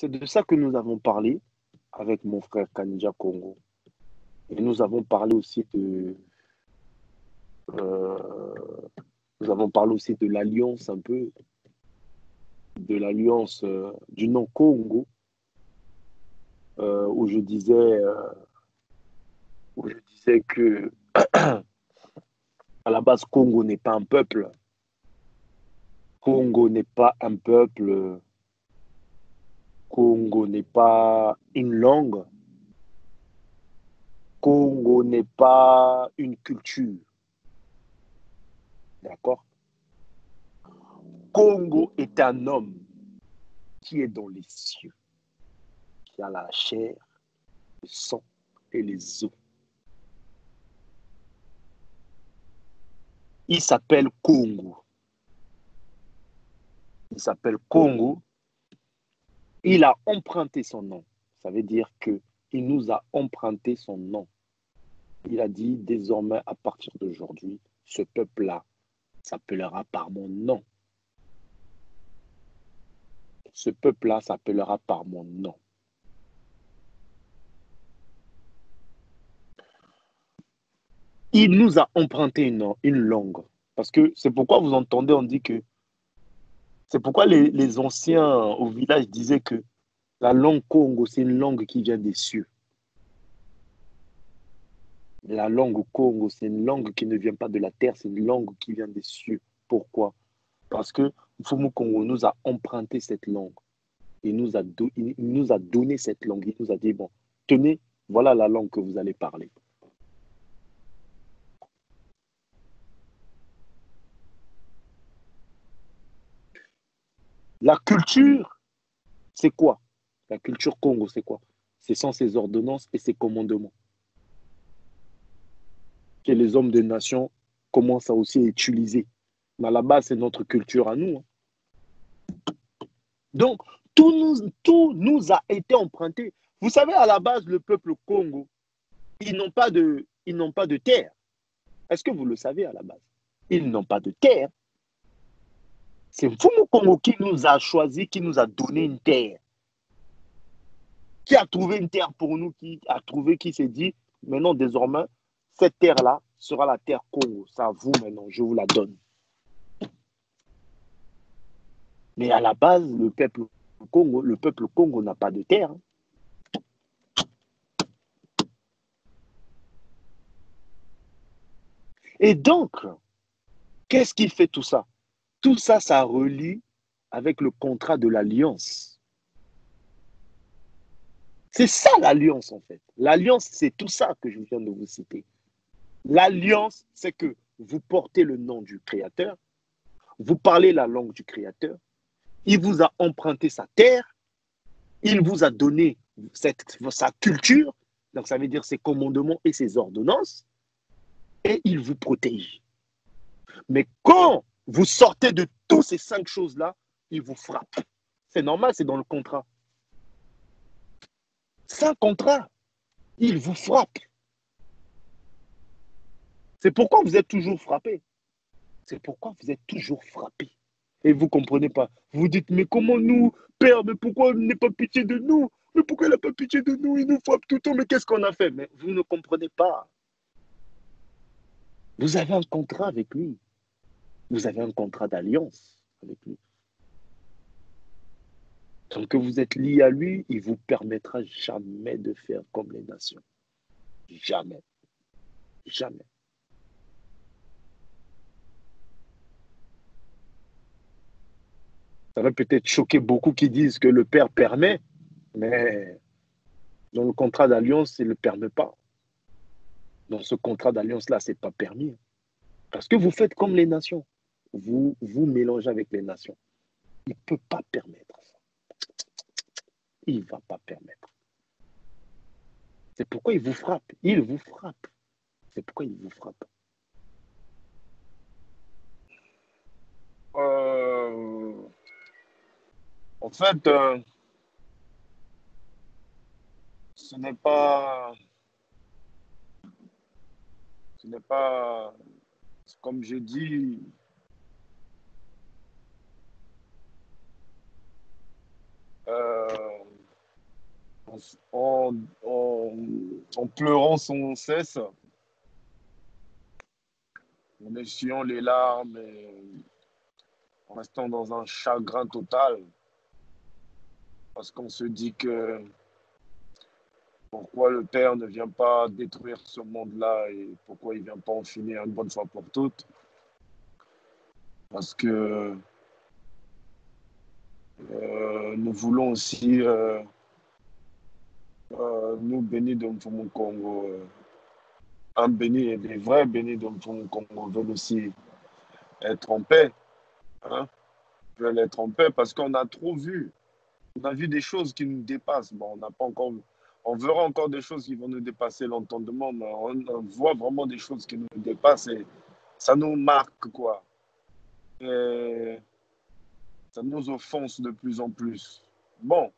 C'est de ça que nous avons parlé avec mon frère Kanija Congo. Et nous avons parlé aussi euh, nous avons parlé aussi de l'alliance un peu, de l'alliance du nom Congo, où où je disais que à la base Congo n'est pas un peuple, Congo n'est pas un peuple, Congo n'est pas une langue, Congo n'est pas une culture, d'accord? Congo est un homme qui est dans les cieux, qui a la chair, le sang et les os. Il s'appelle Congo. Il s'appelle Congo. Il a emprunté son nom. Ça veut dire que il nous a emprunté son nom. Il a dit désormais, à partir d'aujourd'hui, ce peuple-là s'appellera par mon nom. Ce peuple-là s'appellera par mon nom. Il nous a emprunté une langue. Parce que c'est pourquoi vous entendez, on dit que c'est pourquoi les anciens au village disaient que la langue Congo, c'est une langue qui vient des cieux. La langue Congo, c'est une langue qui ne vient pas de la terre, c'est une langue qui vient des cieux. Pourquoi? Parce que Mfumu Congo nous a emprunté cette langue. Il nous a donné cette langue. Il nous a dit, bon, tenez, voilà la langue que vous allez parler. La culture, c'est quoi? La culture Congo, c'est quoi? Ce sont ses ordonnances et ses commandements que les hommes de nation commencent à aussi utiliser. Mais à la base, c'est notre culture à nous, hein. Donc, tout nous a été emprunté. Vous savez, à la base, le peuple Congo, ils n'ont pas de terre. Est-ce que vous le savez à la base? Ils n'ont pas de terre. C'est Mfumu Congo qui nous a choisi, qui nous a donné une terre, qui a trouvé une terre pour nous, qui a trouvé, qui s'est dit, maintenant, désormais, cette terre-là sera la terre Congo. C'est à vous maintenant, je vous la donne. Mais à la base, le peuple Congo n'a pas de terre, hein. Et donc, qu'est-ce qui fait tout ça? Tout ça, ça relie avec le contrat de l'alliance. C'est ça l'alliance en fait. L'alliance, c'est tout ça que je viens de vous citer. L'alliance, c'est que vous portez le nom du Créateur, vous parlez la langue du Créateur, il vous a emprunté sa terre, il vous a donné sa culture, donc ça veut dire ses commandements et ses ordonnances, et il vous protège. Mais quand vous sortez de toutes ces 5 choses-là, il vous frappe. C'est normal, c'est dans le contrat. C'est un contrat. Il vous frappe. C'est pourquoi vous êtes toujours frappé. C'est pourquoi vous êtes toujours frappé. Et vous ne comprenez pas. Vous dites, mais comment nous, Père, mais pourquoi il n'a pas pitié de nous? Mais pourquoi il n'a pas pitié de nous? Il nous frappe tout le temps, mais qu'est-ce qu'on a fait? Mais vous ne comprenez pas. Vous avez un contrat avec lui. Vous avez un contrat d'alliance avec lui. Tant que vous êtes lié à lui, il ne vous permettra jamais de faire comme les nations. Jamais. Jamais. Ça va peut-être choquer beaucoup qui disent que le Père permet, mais dans le contrat d'alliance, il ne le permet pas. Dans ce contrat d'alliance-là, ce n'est pas permis. Parce que vous faites comme les nations. Vous mélangez avec les nations. Il ne peut pas permettre ça. Il ne va pas permettre. C'est pourquoi il vous frappe. Il vous frappe. C'est pourquoi il vous frappe. Euh, en fait, ce n'est pas, ce n'est pas, comme je dis, en, en, en pleurant sans cesse, en essuyant les larmes et en restant dans un chagrin total, parce qu'on se dit que pourquoi le Père ne vient pas détruire ce monde-là et pourquoi il ne vient pas en finir une bonne fois pour toutes. Parce que nous voulons aussi, nous, bénis de Mfumu Congo, un béni et des vrais bénis de Mfumu Congo veulent aussi être en paix. Hein, veulent être en paix parce qu'on a trop vu. On a vu des choses qui nous dépassent. Bon, on n'a pas encore vu. On verra encore des choses qui vont nous dépasser l'entendement, mais on voit vraiment des choses qui nous dépassent et ça nous marque, quoi. Et ça nous offense de plus en plus. Bon,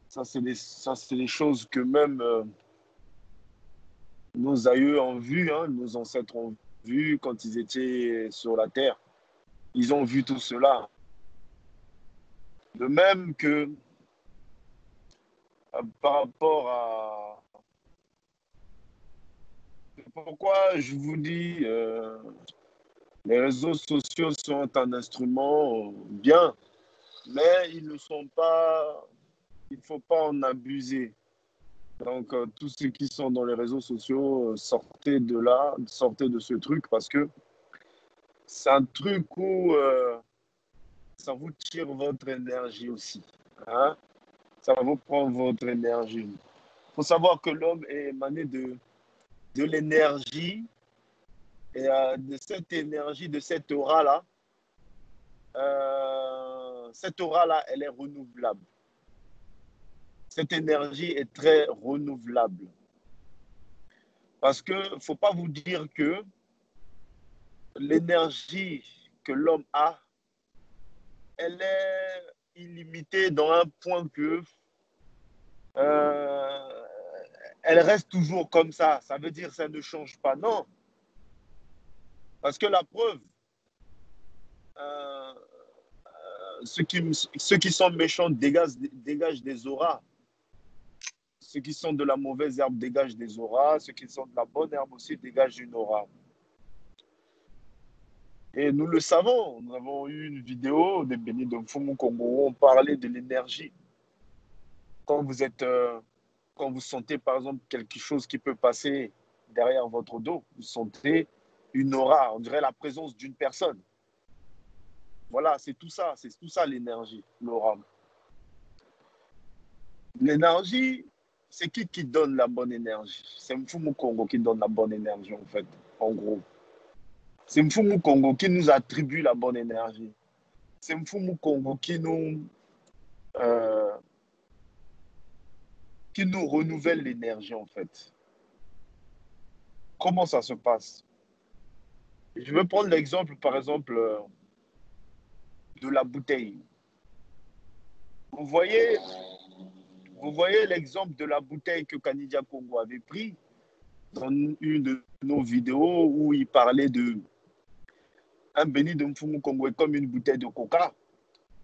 ça, c'est des choses que même nos aïeux ont vu, hein, nos ancêtres ont vu quand ils étaient sur la terre. Ils ont vu tout cela. De même que par rapport à... Pourquoi je vous dis, les réseaux sociaux sont un instrument bien, mais ils ne sont pas... Il ne faut pas en abuser. Donc, tous ceux qui sont dans les réseaux sociaux, sortez de là, sortez de ce truc parce que c'est un truc où ça vous tire votre énergie aussi. Hein? Ça vous prend votre énergie. Il faut savoir que l'homme est émané de l'énergie et de cette énergie, de cette aura-là, elle est renouvelable. Cette énergie est très renouvelable. Parce qu'il ne faut pas vous dire que l'énergie que l'homme a, elle est illimitée dans un point que euh, elle reste toujours comme ça. Ça veut dire que ça ne change pas. Non. Parce que la preuve, euh, ceux qui sont méchants dégagent des auras. Ceux qui sont de la mauvaise herbe dégagent des auras. Ceux qui sont de la bonne herbe aussi dégagent une aura. Et nous le savons. Nous avons eu une vidéo de Béni de Mfumu Congo où on parlait de l'énergie. Quand vous êtes, quand vous sentez par exemple quelque chose qui peut passer derrière votre dos, vous sentez une aura, on dirait la présence d'une personne. Voilà, c'est tout ça l'énergie, l'aura. L'énergie, c'est qui donne la bonne énergie? C'est Mfumu Congo qui donne la bonne énergie en fait, en gros. C'est Mfumu Congo qui nous attribue la bonne énergie. C'est Mfumu Congo euh, qui nous renouvelle l'énergie en fait. Comment ça se passe? Je vais prendre l'exemple, par exemple, de la bouteille. Vous voyez, vous voyez l'exemple de la bouteille que Kanidia Congo avait pris dans une de nos vidéos où il parlait de un béni de Mfumu Congo est comme une bouteille de coca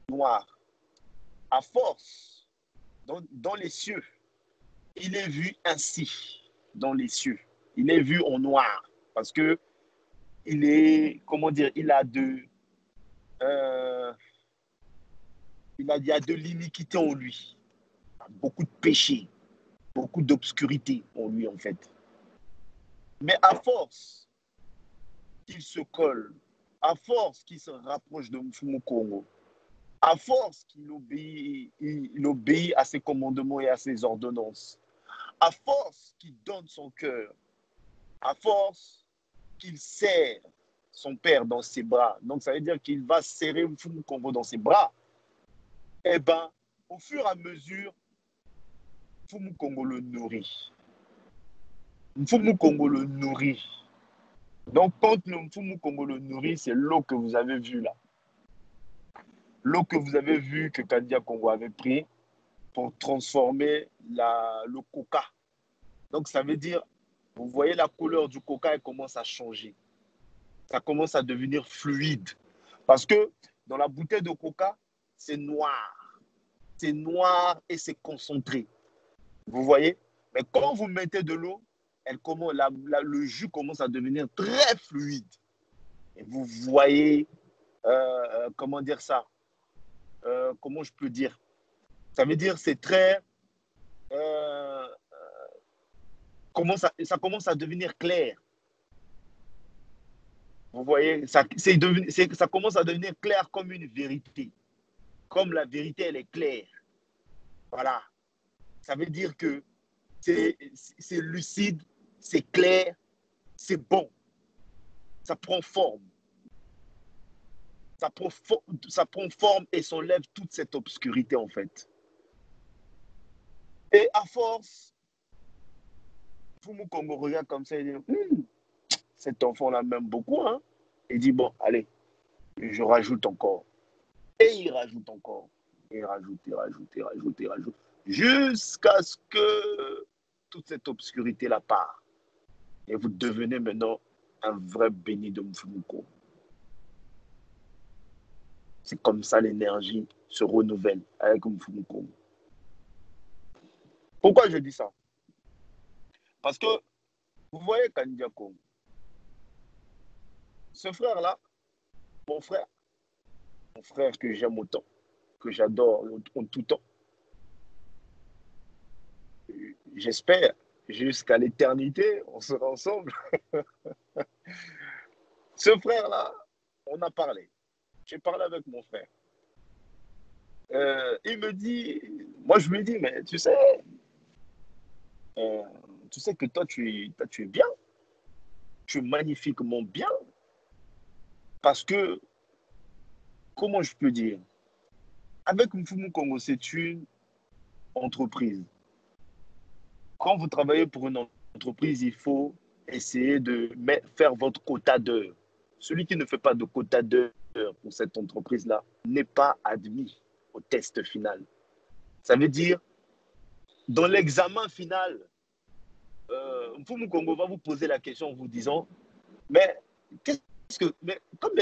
noire. À force, dans les cieux, il est vu ainsi, dans les cieux. Il est vu en noir parce que il est, comment dire, euh, il y a de l'iniquité en lui, beaucoup de péché, beaucoup d'obscurité en lui en fait. Mais à force qu'il se colle, à force qu'il se rapproche de Mfumu Congo, à force il obéit à ses commandements et à ses ordonnances, à force qu'il donne son cœur, à force qu'il serre son père dans ses bras, donc ça veut dire qu'il va serrer Mfumu Congo dans ses bras, eh bien, au fur et à mesure, Mfumu Congo le nourrit. Mfumu Congo le nourrit. Donc, quand le Mfumu Congo le nourrit, c'est l'eau que vous avez vue là. L'eau que vous avez vue que Kandia Congo avait pris pour transformer le coca. Donc, ça veut dire, vous voyez la couleur du coca, elle commence à changer. Ça commence à devenir fluide. Parce que dans la bouteille de coca, c'est noir. C'est noir et c'est concentré. Vous voyez? Mais quand vous mettez de l'eau, le jus commence à devenir très fluide. Et vous voyez, comment dire ça? Comment je peux dire? Ça veut dire c'est très... euh, ça commence à devenir clair. Vous voyez? Ça commence à devenir clair comme une vérité. Comme la vérité, elle est claire. Voilà. Ça veut dire que c'est lucide, c'est clair, c'est bon. Ça prend forme. Ça prend forme et s'enlève toute cette obscurité, en fait. Et à force, Fumu Congo regarde comme ça et dit cet enfant-là m'aime beaucoup. Hein? Il dit bon, allez, je rajoute encore. Et il rajoute encore. Et il rajoute, il rajoute, il rajoute, il rajoute. Jusqu'à ce que toute cette obscurité-là part. Et vous devenez maintenant un vrai béni de Mfumuko. C'est comme ça l'énergie se renouvelle avec Mfumuko. Pourquoi je dis ça? Parce que vous voyez Kandiako, ce frère-là, mon frère que j'aime autant, que j'adore en tout temps, j'espère jusqu'à l'éternité, on sera ensemble. Ce frère-là, on a parlé. J'ai parlé avec mon frère. Il me dit, moi je lui dis, mais euh, tu sais que toi tu es bien, tu es magnifiquement bien, parce que, comment je peux dire, avec Mfumu Congo, c'est une entreprise. Quand vous travaillez pour une entreprise, il faut essayer de faire votre quota d'heures. Celui qui ne fait pas de quota d'heures pour cette entreprise-là n'est pas admis au test final. Ça veut dire, dans l'examen final, Mfumu Congo va vous poser la question en vous disant, mais qu'est-ce que, mais comme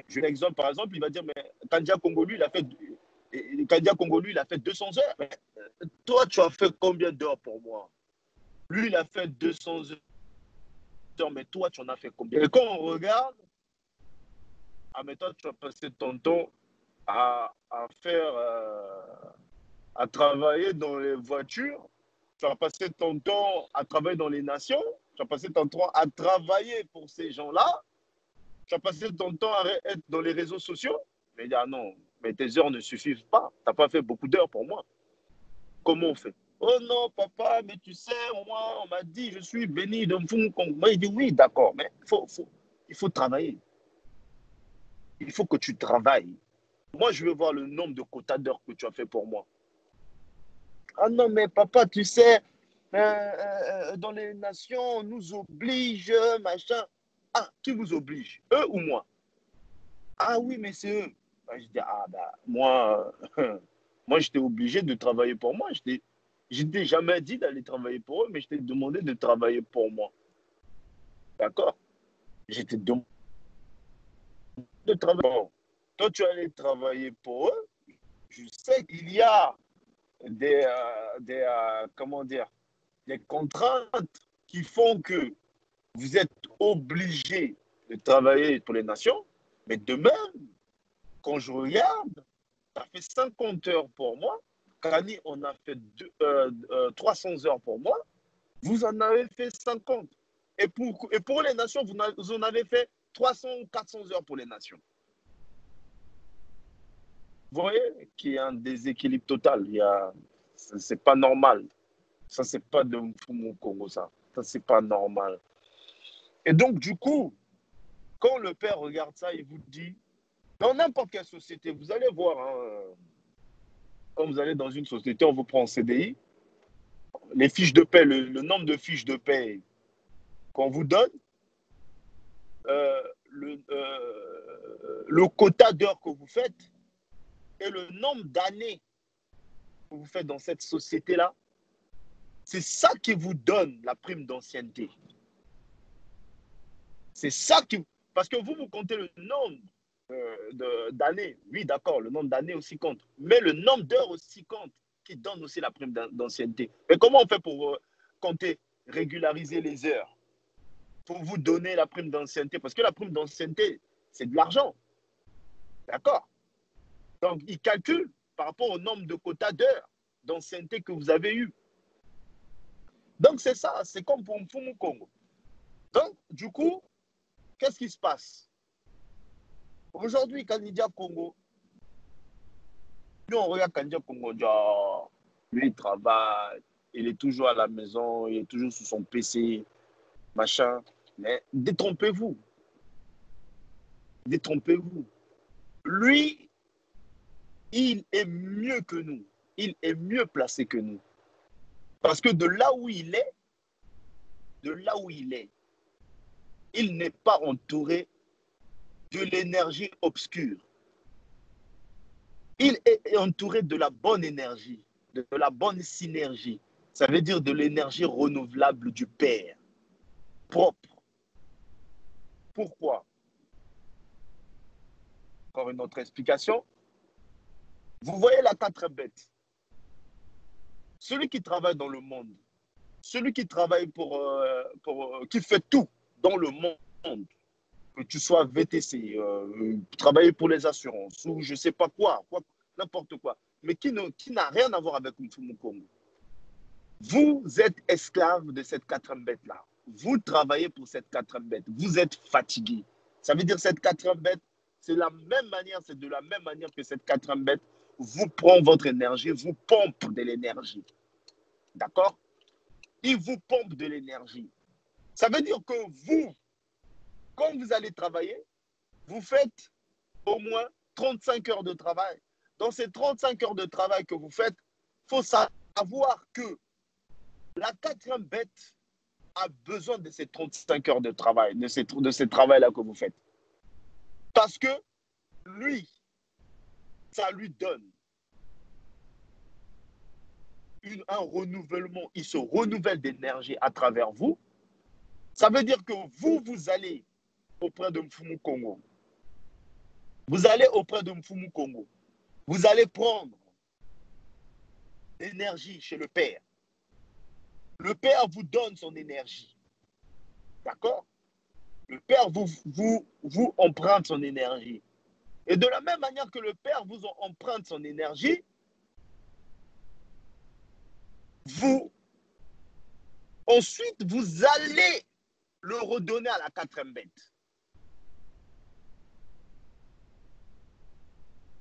je l'exemple, par exemple, il va dire, mais Kandia Congo, lui, il a fait 200 heures. Mais, toi, tu as fait combien d'heures pour moi? Lui, il a fait 200 heures, mais toi, tu en as fait combien? Et quand on regarde, ah, mais toi, tu as passé ton temps à faire, à travailler dans les voitures, tu as passé ton temps à travailler dans les nations, tu as passé ton temps à travailler pour ces gens-là, tu as passé ton temps à être dans les réseaux sociaux. Mais il dit, ah non, mais tes heures ne suffisent pas. Tu n'as pas fait beaucoup d'heures pour moi. Comment on fait? Oh non, papa, mais tu sais, moi, on m'a dit, je suis béni de Mfumukong. Moi, il dit, oui, d'accord, mais il faut travailler. Il faut que tu travailles. Moi, je veux voir le nombre de quotas d'heures que tu as fait pour moi. Ah non, mais papa, tu sais, dans les nations, on nous oblige, machin. Ah, qui vous oblige? Eux ou moi? Ah oui, mais c'est eux. Ah, je dis, ah bah, moi, moi, j'étais obligé de travailler pour moi. Je t'ai jamais dit d'aller travailler pour eux, mais je t'ai demandé de travailler pour moi. D'accord? J'étais demandé de travailler. Bon, toi, tu allais travailler pour eux. Je sais qu'il y a comment dire, des contraintes qui font que vous êtes obligé de travailler pour les nations, mais de même, quand je regarde, ça fait 50 heures pour moi. Kani, on a fait 300 heures pour moi. Vous en avez fait 50. Et pour les nations, vous en avez fait 300 ou 400 heures pour les nations. Vous voyez qu'il y a un déséquilibre total. C'est pas normal. Ça, c'est pas de Mfumu Congo, ça. Ça, c'est pas normal. Et donc, du coup, quand le père regarde ça, il vous dit, dans n'importe quelle société, vous allez voir, hein, quand vous allez dans une société, on vous prend en CDI, les fiches de paie, le nombre de fiches de paie qu'on vous donne, euh, le quota d'heures que vous faites et le nombre d'années que vous faites dans cette société-là, c'est ça qui vous donne la prime d'ancienneté. C'est ça qui... Parce que vous comptez le nombre d'années. Oui, d'accord, le nombre d'années aussi compte. Mais le nombre d'heures aussi compte, qui donne aussi la prime d'ancienneté. Mais comment on fait pour compter, régulariser les heures, pour vous donner la prime d'ancienneté? Parce que la prime d'ancienneté, c'est de l'argent. D'accord? Donc, ils calculent par rapport au nombre de quotas d'heures d'ancienneté que vous avez eu. Donc, c'est ça, c'est comme pour Mfumu Congo. Donc, du coup, qu'est-ce qui se passe? Aujourd'hui, Kandidia Congo, nous, on regarde Kandidia Congo, genre, lui, il travaille, il est toujours à la maison, il est toujours sur son PC, machin. Mais détrompez-vous, détrompez-vous. Lui, il est mieux que nous. Il est mieux placé que nous. Parce que de là où il est, il n'est pas entouré de l'énergie obscure. Il est entouré de la bonne énergie, de la bonne synergie. Ça veut dire de l'énergie renouvelable du Père, propre. Pourquoi? Encore une autre explication. Vous voyez la quatre bêtes. Celui qui travaille dans le monde, celui qui travaille qui fait tout dans le monde, que tu sois VTC, travailler pour les assurances ou je ne sais pas quoi n'importe quoi, mais qui n'a rien à voir avec Mfumu Congo. Vous êtes esclave de cette quatrième bête-là. Vous travaillez pour cette quatrième bête. Vous êtes fatigué. Ça veut dire cette quatrième bête, c'est de la même manière que cette quatrième bête vous prend votre énergie, vous pompe de l'énergie. D'accord? Il vous pompe de l'énergie. Ça veut dire que vous, quand vous allez travailler, vous faites au moins 35 heures de travail. Dans ces 35 heures de travail que vous faites, il faut savoir que la quatrième bête a besoin de ces 35 heures de travail, de ce travail-là que vous faites. Parce que lui, ça lui donne un renouvellement. Il se renouvelle d'énergie à travers vous. Ça veut dire que vous allez auprès de Mfumu Congo. Vous allez auprès de Mfumu Congo. Vous allez prendre l'énergie chez le Père. Le Père vous donne son énergie. D'accord? Le Père vous emprunte son énergie. Et de la même manière que le Père vous emprunte son énergie, ensuite, vous allez le redonner à la quatrième bête.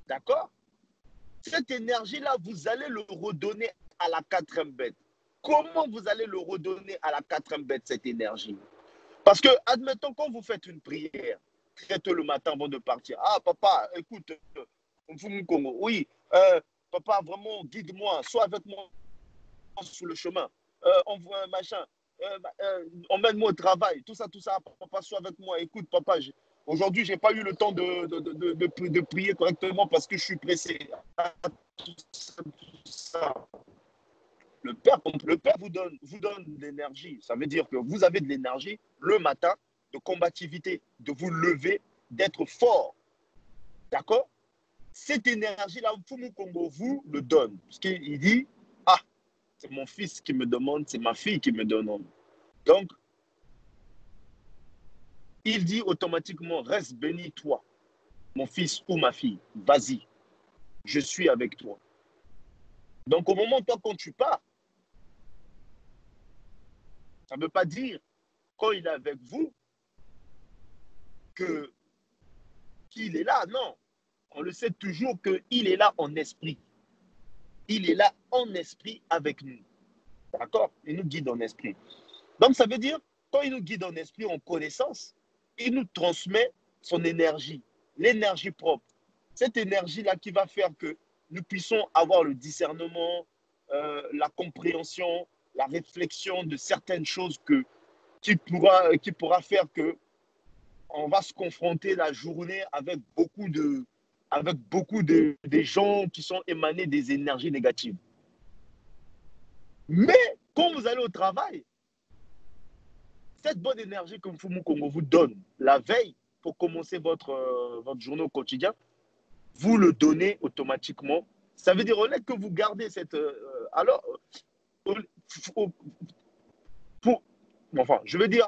D'accord? Cette énergie-là, vous allez le redonner à la quatrième bête. Comment vous allez le redonner à la quatrième bête, cette énergie? Parce que, admettons, quand vous faites une prière, très tôt le matin avant de partir, ah, papa, écoute, Congo, oui, papa, vraiment, guide-moi, sois avec moi sur le chemin, envoie un machin, emmène-moi au travail, tout ça, papa, sois avec moi, écoute, papa, aujourd'hui, je n'ai pas eu le temps de prier correctement parce que je suis pressé. Tout ça. Le Père vous donne de l'énergie. Ça veut dire que vous avez de l'énergie le matin, de combativité, de vous lever, d'être fort. D'accord? Cette énergie-là, Mfumu Congo vous le donne. Parce qu'il dit, ah, c'est mon fils qui me demande, c'est ma fille qui me demande. Donc, il dit automatiquement, reste béni toi, mon fils ou ma fille. Vas-y, je suis avec toi. Donc, au moment, toi, quand tu pars, ça ne veut pas dire, quand il est avec vous, qu'il est là. Non. On le sait toujours qu'il est là en esprit. Il est là en esprit avec nous. D'accord? Il nous guide en esprit. Donc, ça veut dire, quand il nous guide en esprit, en connaissance, il nous transmet son énergie, l'énergie propre. Cette énergie-là qui va faire que nous puissions avoir le discernement, la compréhension, la réflexion de certaines choses qui pourra faire que on va se confronter la journée avec beaucoup de gens qui sont émanés des énergies négatives. Mais quand vous allez au travail, cette bonne énergie que Mfumu Congo vous donne la veille, pour commencer votre journée au quotidien, vous le donnez automatiquement. Ça veut dire, au lieu que vous gardez cette... alors, pour, enfin, je veux dire,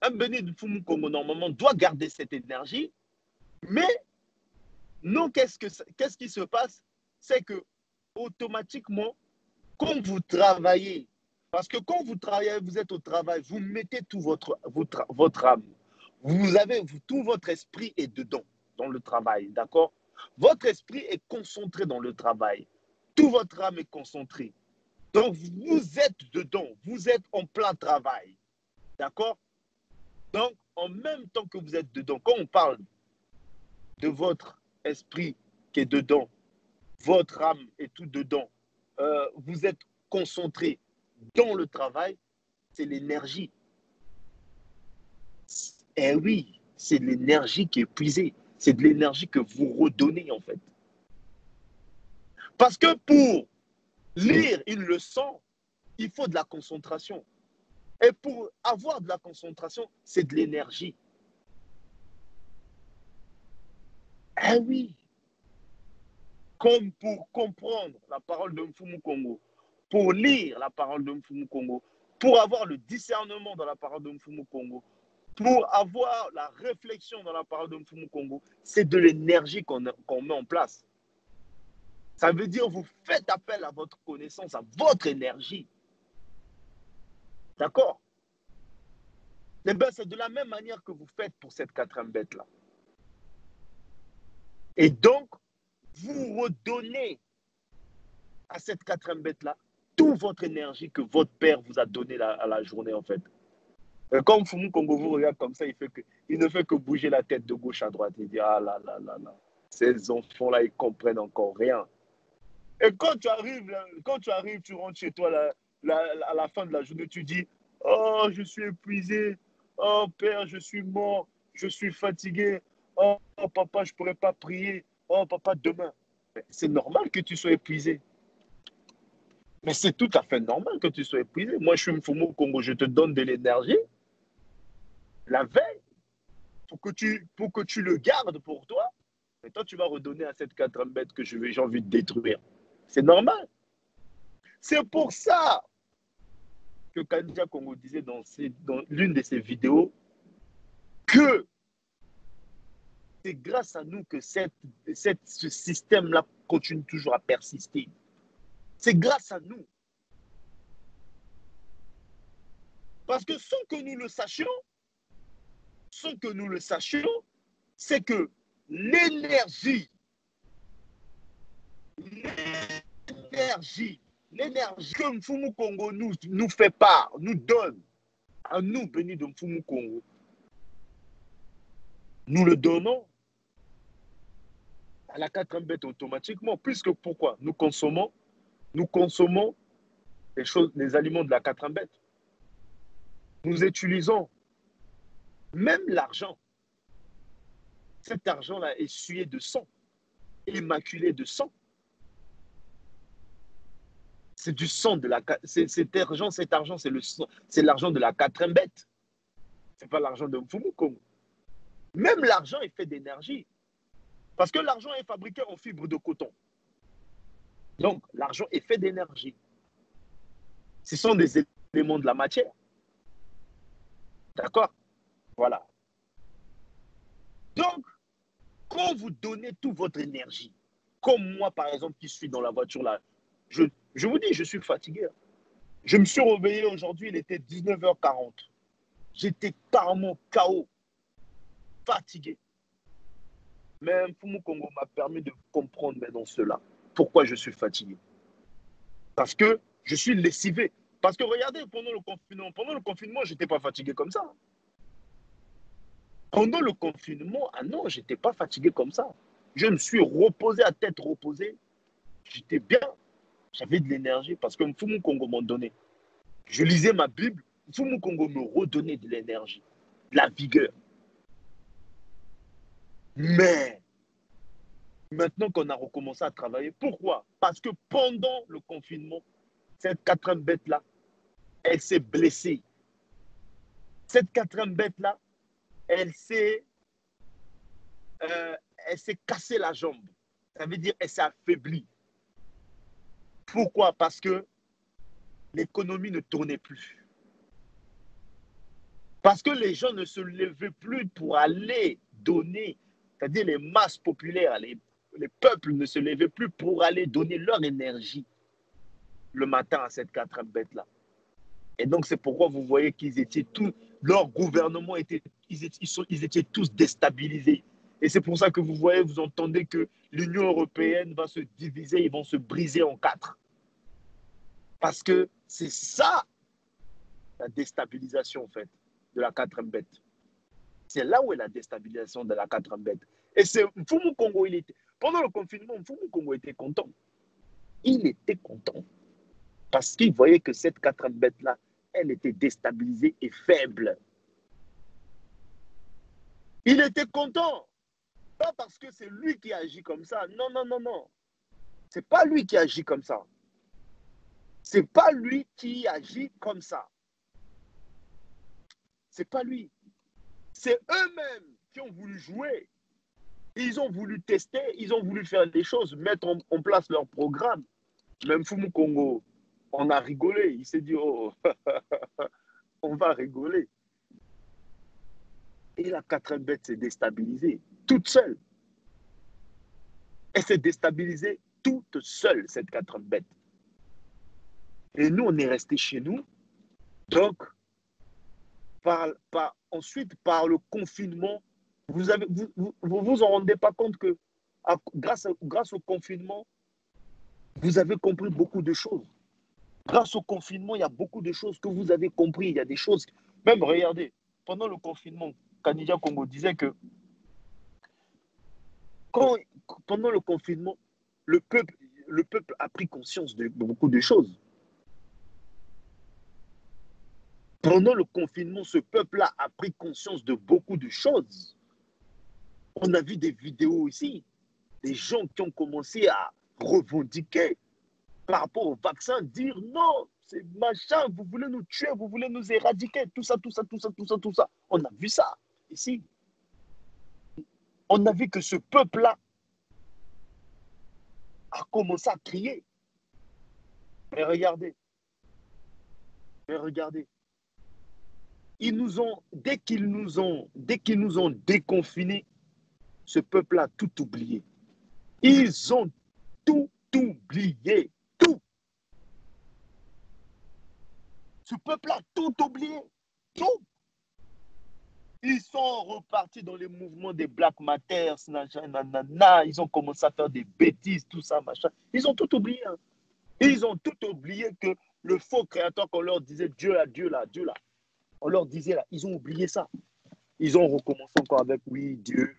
un Béni de Fumu Congo, normalement, doit garder cette énergie, mais non, qu'est-ce qui se passe? C'est que, automatiquement, quand vous travaillez, parce que quand vous travaillez, vous êtes au travail, vous mettez tout votre âme. Tout votre esprit est dedans, dans le travail, d'accord? Votre esprit est concentré dans le travail. Tout votre âme est concentrée. Donc, vous êtes dedans, vous êtes en plein travail, d'accord? Donc, en même temps que vous êtes dedans, quand on parle de votre esprit qui est dedans, votre âme est tout dedans, vous êtes concentré dans le travail, c'est l'énergie. Eh oui, c'est de l'énergie qui est puisée. C'est de l'énergie que vous redonnez, en fait. Parce que pour lire une leçon, il faut de la concentration. Et pour avoir de la concentration, c'est de l'énergie. Eh oui, comme pour comprendre la parole de Mfumu Congo, pour lire la parole de Mfumu Congo, pour avoir le discernement dans la parole de Mfumu Congo, pour avoir la réflexion dans la parole de Mfumu Congo, c'est de l'énergie qu'on met en place. Ça veut dire que vous faites appel à votre connaissance, à votre énergie. D'accord? Eh bien, c'est de la même manière que vous faites pour cette quatrième bête-là. Et donc, vous redonnez à cette quatrième bête-là toute votre énergie que votre père vous a donnée à la journée, en fait. Et comme Fumu Congo vous regarde comme ça, il ne fait que bouger la tête de gauche à droite. Il dit, ah là là là là, ces enfants-là, ils comprennent encore rien. Et quand tu arrives, tu rentres chez toi à la fin de la journée, tu dis, oh, je suis épuisé. Oh, père, je suis mort. Je suis fatigué. Oh, papa, je ne pourrais pas prier. Oh, papa, demain. C'est normal que tu sois épuisé. Mais c'est tout à fait normal que tu sois épuisé. Moi, je suis Mfumu Congo, je te donne de l'énergie la veille pour que tu le gardes pour toi. Et toi, tu vas redonner à cette quatrième bête que j'ai envie de détruire. C'est normal. C'est pour ça que Kandia Congo disait dans l'une de ses vidéos que c'est grâce à nous que ce système-là continue toujours à persister. C'est grâce à nous. Parce que sans que nous le sachions, c'est que l'énergie que Mfumu Congo nous fait part, nous donne, à nous, bénis de Mfumu Congo, nous le donnons à la quatrième bête automatiquement, puisque pourquoi? Nous consommons les aliments de la quatrième bête. Nous utilisons même l'argent. Cet argent-là est essuyé de sang, immaculé de sang. C'est du sang de cet argent, c'est l'argent de la quatrième bête. C'est pas l'argent de Mfumu Congo. Même l'argent est fait d'énergie. Parce que l'argent est fabriqué en fibre de coton. Donc, l'argent est fait d'énergie. Ce sont des éléments de la matière. D'accord? Voilà. Donc, quand vous donnez toute votre énergie, comme moi, par exemple, qui suis dans la voiture là, je vous dis, je suis fatigué. Je me suis réveillé aujourd'hui, il était 19h40. J'étais carrément KO, fatigué. Mais Mfumu Congo m'a permis de comprendre maintenant cela. Pourquoi je suis fatigué? Parce que je suis lessivé. Parce que regardez, pendant le confinement, je n'étais pas fatigué comme ça. Pendant le confinement, ah non, je n'étais pas fatigué comme ça. Je me suis reposé à tête reposée. J'étais bien. J'avais de l'énergie parce que Mfumu Congo m'en donnait. Je lisais ma Bible. Mfumu Congo me redonnait de l'énergie, de la vigueur. Mais maintenant qu'on a recommencé à travailler, pourquoi? Parce que pendant le confinement, cette quatrième bête-là, elle s'est blessée. Cette quatrième bête-là, elle s'est cassé la jambe. Ça veut dire qu'elle s'est affaiblie. Pourquoi? Parce que l'économie ne tournait plus. Parce que les gens ne se levaient plus pour aller donner, c'est-à-dire les masses populaires, les peuples ne se levaient plus pour aller donner leur énergie le matin à cette 4 bête-là. Et donc, c'est pourquoi vous voyez qu'ils étaient tous, leur gouvernement était, ils étaient tous déstabilisés. Et c'est pour ça que vous voyez, vous entendez que l'Union européenne va se diviser, ils vont se briser en 4. Parce que c'est ça, la déstabilisation, en fait, de la 4 bête. C'est là où est la déstabilisation de la 4 bête. Et c'est Mfumu Congo, pendant le confinement, Mfumu Congo était content. Il était content. Parce qu'il voyait que cette 4 bête-là, elle était déstabilisée et faible. Il était content. Pas parce que c'est lui qui agit comme ça. Non, non, non, non. C'est pas lui qui agit comme ça. C'est pas lui qui agit comme ça. C'est pas lui. C'est eux-mêmes qui ont voulu jouer. Ils ont voulu tester, ils ont voulu faire des choses, mettre en place leur programme. Même Fumu Congo, on a rigolé. Il s'est dit, oh, on va rigoler. Et la 4 bête s'est déstabilisée, toute seule. Elle s'est déstabilisée toute seule, cette 4 bête. Et nous, on est restés chez nous. Donc, ensuite, par le confinement, vous vous en rendez pas compte que grâce au confinement, vous avez compris beaucoup de choses. Grâce au confinement, il y a beaucoup de choses que vous avez compris. Il y a des choses, même regardez, pendant le confinement, Kanidia Congo disait que pendant le confinement, le peuple a pris conscience de beaucoup de choses. Pendant le confinement, ce peuple-là a pris conscience de beaucoup de choses. On a vu des vidéos ici, des gens qui ont commencé à revendiquer par rapport au vaccin, dire non, c'est machin, vous voulez nous tuer, vous voulez nous éradiquer, tout ça, tout ça, tout ça, tout ça, tout ça. On a vu ça ici. On a vu que ce peuple-là a commencé à crier. Mais regardez, mais regardez. Dès qu'ils nous ont déconfinés, ce peuple a tout oublié. Ils ont tout oublié. Tout. Ce peuple a tout oublié. Tout. Ils sont repartis dans les mouvements des Black Matters, nanana. Ils ont commencé à faire des bêtises, tout ça, machin. Ils ont tout oublié. Hein. Ils ont tout oublié que le faux créateur qu'on leur disait, Dieu là, Dieu là, Dieu là. On leur disait là, ils ont oublié ça. Ils ont recommencé encore avec, oui, Dieu,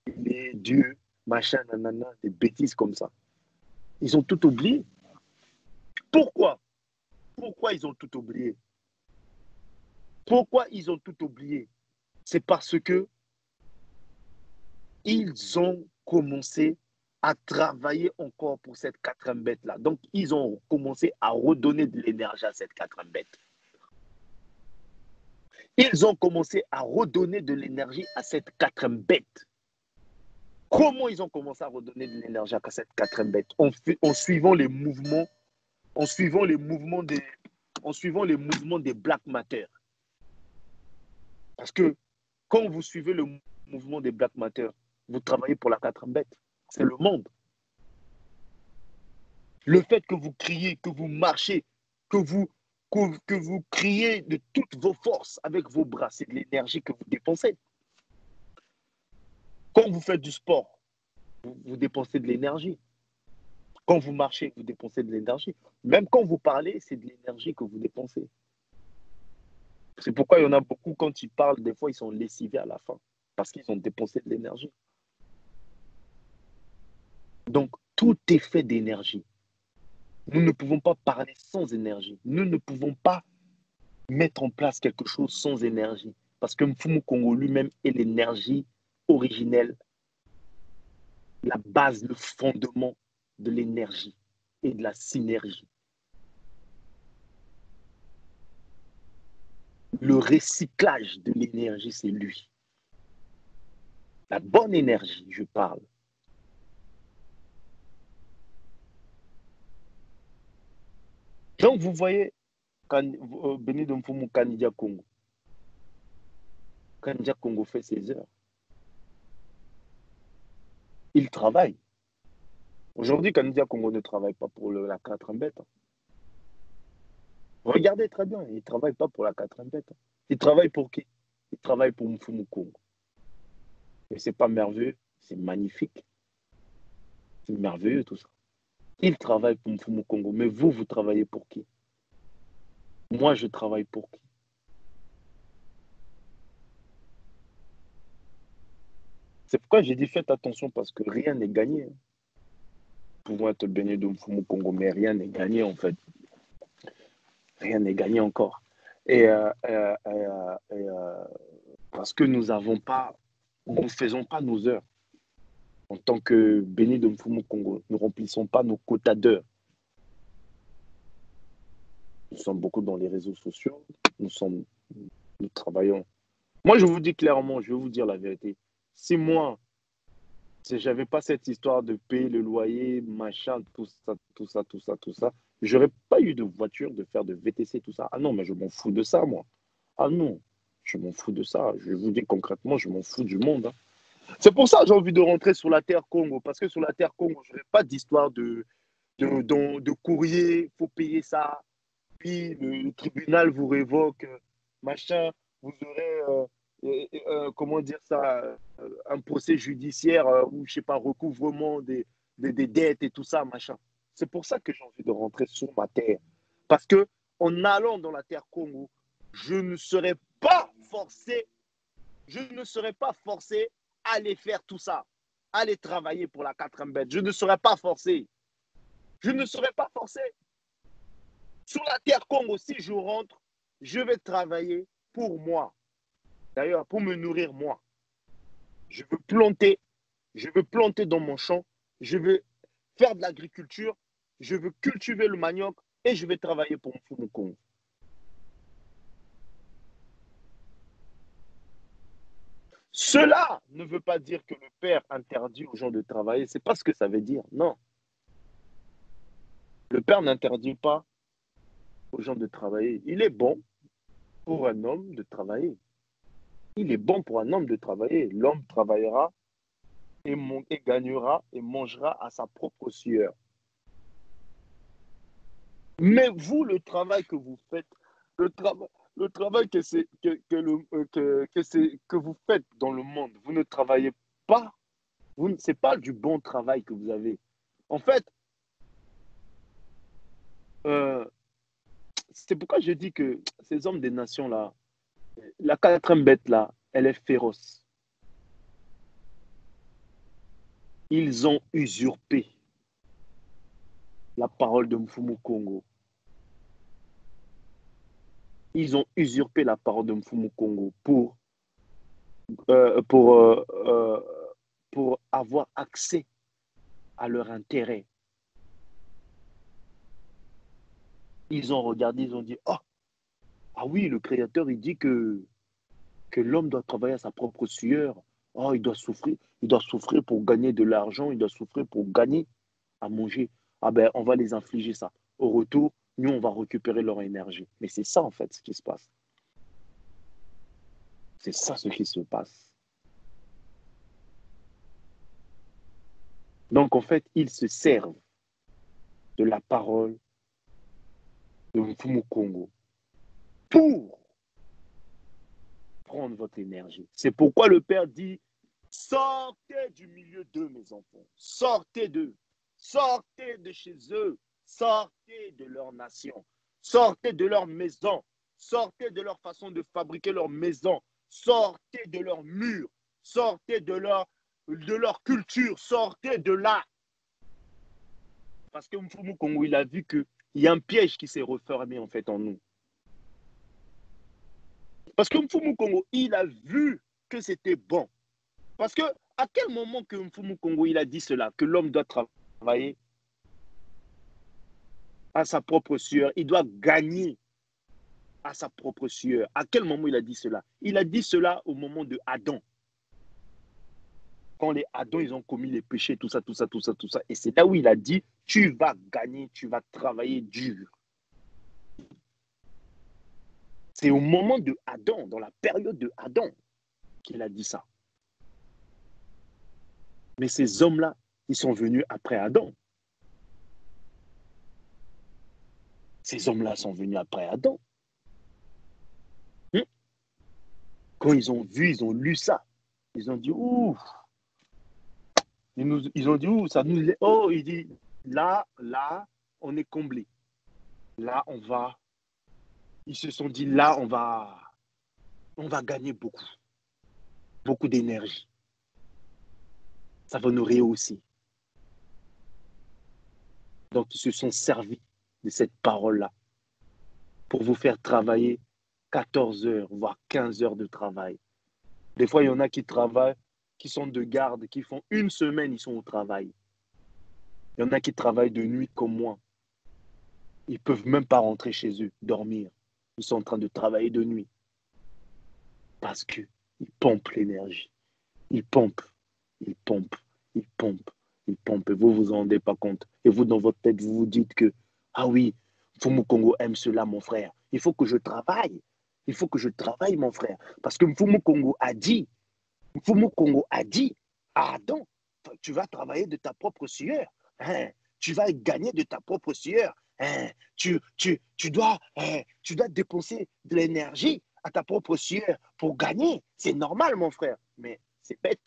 il est Dieu, machin, nanana, des bêtises comme ça. Ils ont tout oublié. Pourquoi? Pourquoi ils ont tout oublié? Pourquoi ils ont tout oublié? C'est parce que ils ont commencé à travailler encore pour cette 4 bête-là. Donc, ils ont commencé à redonner de l'énergie à cette 4 bête. Ils ont commencé à redonner de l'énergie à cette 4 bête. Comment ils ont commencé à redonner de l'énergie à cette 4 bête? En suivant les mouvements, en suivant les mouvements des Black Matter. Parce que quand vous suivez le mouvement des Black Matter, vous travaillez pour la 4 bête. C'est le monde. Le fait que vous criez, que vous marchez, que vous criez de toutes vos forces avec vos bras, c'est de l'énergie que vous dépensez. Quand vous faites du sport, vous dépensez de l'énergie. Quand vous marchez, vous dépensez de l'énergie. Même quand vous parlez, c'est de l'énergie que vous dépensez. C'est pourquoi il y en a beaucoup, quand ils parlent, des fois, ils sont lessivés à la fin, parce qu'ils ont dépensé de l'énergie. Donc, tout est fait d'énergie. Nous ne pouvons pas parler sans énergie. Nous ne pouvons pas mettre en place quelque chose sans énergie. Parce que Mfumu Congo lui-même est l'énergie originelle, la base, le fondement de l'énergie et de la synergie. Le recyclage de l'énergie, c'est lui. La bonne énergie, je parle. Donc, vous voyez, Béni Mfumu Kandia Congo. Kandia Congo fait ses heures. Il travaille. Aujourd'hui, Kandia Congo ne travaille pas pour la 4 bête. Regardez très bien, il ne travaille pas pour la 4 bête. Il travaille pour qui? Il travaille pour Mfumu Congo. Et c'est pas merveilleux, c'est magnifique. C'est merveilleux tout ça. Il travaille pour Mfumu Congo. Mais vous, vous travaillez pour qui? Moi, je travaille pour qui? C'est pourquoi j'ai dit faites attention parce que rien n'est gagné. Nous pouvons être bénis de Mfumu Congo, mais rien n'est gagné en fait. Rien n'est gagné encore. Et parce que nous avons pas, nous ne faisons pas nos heures. En tant que bénis de Mfumu Congo, nous ne remplissons pas nos quotas d'heures. Nous sommes beaucoup dans les réseaux sociaux, nous travaillons. Moi, je vous dis clairement, je vais vous dire la vérité. Si moi, si j'avais pas cette histoire de payer le loyer, machin, tout ça, j'aurais pas eu de voiture, de faire de VTC, tout ça. Ah non, mais je m'en fous de ça, moi. Ah non, je m'en fous de ça. Je vous dis concrètement, je m'en fous du monde, hein. C'est pour ça que j'ai envie de rentrer sur la terre Congo, parce que sur la terre Congo, je n'aurais pas d'histoire de courrier, il faut payer ça, puis le tribunal vous révoque, machin, vous aurez, comment dire ça, un procès judiciaire ou, je sais pas, recouvrement des dettes et tout ça, machin. C'est pour ça que j'ai envie de rentrer sur ma terre. Parce que en allant dans la terre Congo, je ne serai pas forcé, je ne serai pas forcé à aller faire tout ça, à aller travailler pour la 4 bête. Je ne serai pas forcé. Je ne serai pas forcé. Sur la terre Congo, si je rentre, je vais travailler pour moi. D'ailleurs, pour me nourrir moi. Je veux planter dans mon champ, je veux faire de l'agriculture, je veux cultiver le manioc et je vais travailler pour mon Congo. Cela ne veut pas dire que le père interdit aux gens de travailler. C'est pas ce que ça veut dire. Non. Le père n'interdit pas aux gens de travailler. Il est bon pour un homme de travailler. Il est bon pour un homme de travailler. L'homme travaillera et gagnera et mangera à sa propre sueur. Mais vous, le travail que vous faites, le travail que vous faites dans le monde, vous ne travaillez pas. Ce n'est pas du bon travail que vous avez. En fait, euh, c'est pourquoi je dis que ces hommes des nations-là, la 4 bête là, elle est féroce. Ils ont usurpé la parole de Mfumu Congo. Ils ont usurpé la parole de Mfumu Congo euh, pour, euh, euh, pour avoir accès à leur intérêt. Ils ont regardé, ils ont dit, oh, ah oui, le Créateur, il dit que l'homme doit travailler à sa propre sueur. Oh, il doit souffrir pour gagner de l'argent, il doit souffrir pour gagner à manger. Ah ben, on va les infliger ça. Au retour, nous, on va récupérer leur énergie. Mais c'est ça, en fait, ce qui se passe. C'est ça ce qui se passe. Donc, en fait, ils se servent de la parole de Mfumu Congo pour prendre votre énergie. C'est pourquoi le Père dit, sortez du milieu d'eux, mes enfants. Sortez d'eux. Sortez de chez eux. Sortez de leur nation. Sortez de leur maison. Sortez de leur façon de fabriquer leur maison. Sortez de leur mur. Sortez de leur culture. Sortez de là. Parce que Mfumu Congo, il a vu qu'il y a un piège qui s'est refermé en fait en nous. Parce que Mfumu Congo, il a vu que c'était bon. Parce que à quel moment que Mfumu Congo, il a dit cela, que l'homme doit travailler à sa propre sueur, il doit gagner à sa propre sueur. À quel moment il a dit cela? Il a dit cela au moment de Adam. quand les Adams, ils ont commis les péchés, tout ça, tout ça, tout ça, tout ça. Et c'est là où il a dit, tu vas gagner, tu vas travailler dur. C'est au moment de Adam, dans la période de Adam, qu'il a dit ça. Mais ces hommes-là, ils sont venus après Adam. Ces hommes-là sont venus après Adam. Quand ils ont vu, ils ont lu ça, ils ont dit, ouh, ils ont dit, ouh, ça nous... Oh, il dit, là, on est comblé. Là, on va... Ils se sont dit, là, on va gagner beaucoup. Beaucoup d'énergie. Ça va nous rehausser. Donc, ils se sont servis de cette parole-là pour vous faire travailler 14 heures, voire 15 heures de travail. Des fois, il y en a qui travaillent, qui sont de garde, qui font une semaine, ils sont au travail. Il y en a qui travaillent de nuit comme moi. Ils ne peuvent même pas rentrer chez eux, dormir. Ils sont en train de travailler de nuit. Parce qu'ils pompent l'énergie. Ils pompent, ils pompent, ils pompent, ils pompent. Et vous ne vous en rendez pas compte. Et vous, dans votre tête, vous vous dites que, ah oui, Mfumu Kongo aime cela, mon frère. Il faut que je travaille. Il faut que je travaille, mon frère. Parce que Mfumu Kongo a dit, ah Adam, tu vas travailler de ta propre sueur. Hein? Tu vas gagner de ta propre sueur. Hein? Tu dois dépenser de l'énergie à ta propre sueur pour gagner. C'est normal, mon frère. Mais c'est bête.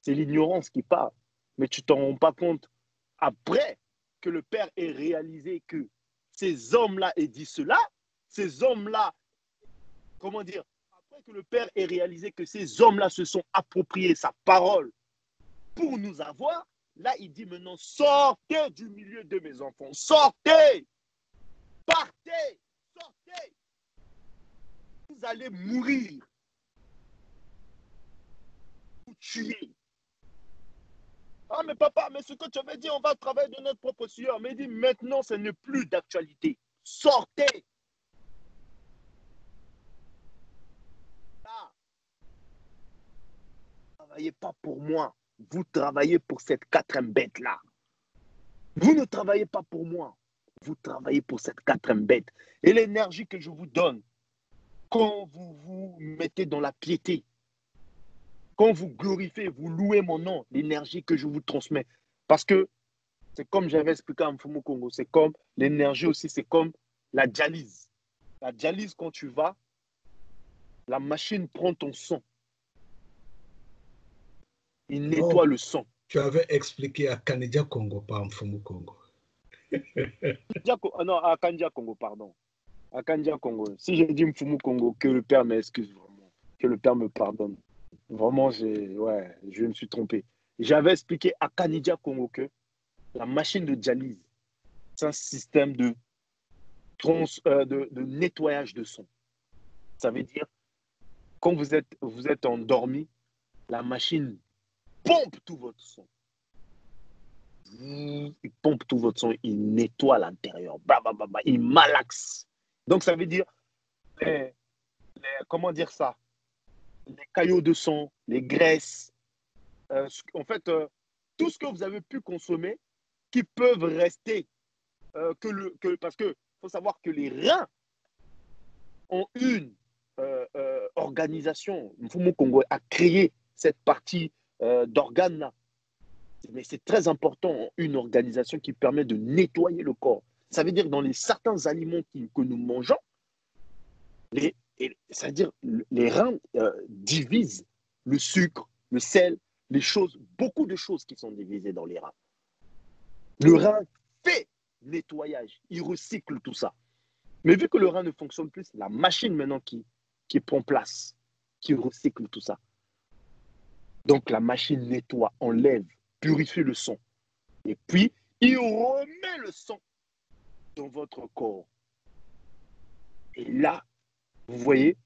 C'est l'ignorance qui parle. Mais tu t'en rends pas compte après que le Père ait réalisé que ces hommes-là aient dit cela, ces hommes-là, comment dire, après que le Père ait réalisé que ces hommes-là se sont appropriés sa parole pour nous avoir, là, il dit maintenant, sortez du milieu de mes enfants, sortez, partez, sortez, vous allez mourir, vous tuer. Ah, mais papa, mais ce que tu avais dit, on va travailler de notre propre sueur. Mais il dit, maintenant, ce n'est plus d'actualité. Sortez. Là, ne travaillez pas pour moi. Vous travaillez pour cette quatrième bête-là. Vous ne travaillez pas pour moi. Vous travaillez pour cette quatrième bête. Et l'énergie que je vous donne, quand vous vous mettez dans la piété, quand vous glorifiez, vous louez mon nom, l'énergie que je vous transmets. Parce que c'est comme j'avais expliqué à Mfumu Kongo, c'est comme l'énergie aussi, c'est comme la dialyse. La dialyse, quand tu vas, la machine prend ton sang. Il Oh, nettoie le sang. tu avais expliqué à Kanidja Congo, pas Mfumu Congo. Non, à Kandia Congo, pardon. À Kandia Congo. Si j'ai dit Mfumu Congo, que le Père m'excuse vraiment. Que le Père me pardonne. Vraiment, je me suis trompé. J'avais expliqué à Kanidja Congo que la machine de dialyse, c'est un système de nettoyage de sang. Ça veut dire, quand vous êtes endormi, la machine pompe tout votre sang. Il pompe tout votre sang, il nettoie l'intérieur. Bah, bah, bah, bah, il malaxe. Donc, ça veut dire, comment dire ça? Les caillots de sang, les graisses, en fait, tout ce que vous avez pu consommer qui peuvent rester, parce qu'il faut savoir que les reins ont une organisation. Mfumu Congo a créé cette partie d'organes-là. Mais c'est très important, une organisation qui permet de nettoyer le corps. Ça veut dire que dans les certains aliments que nous mangeons, c'est-à-dire les reins divisent le sucre, le sel, les choses, beaucoup de choses qui sont divisées dans les reins. Le rein fait nettoyage, il recycle tout ça. Mais vu que le rein ne fonctionne plus, c'est la machine maintenant qui prend place, qui recycle tout ça. Donc la machine nettoie, enlève, purifie le sang. Et puis, il remet le sang dans votre corps. Et là, vous voyez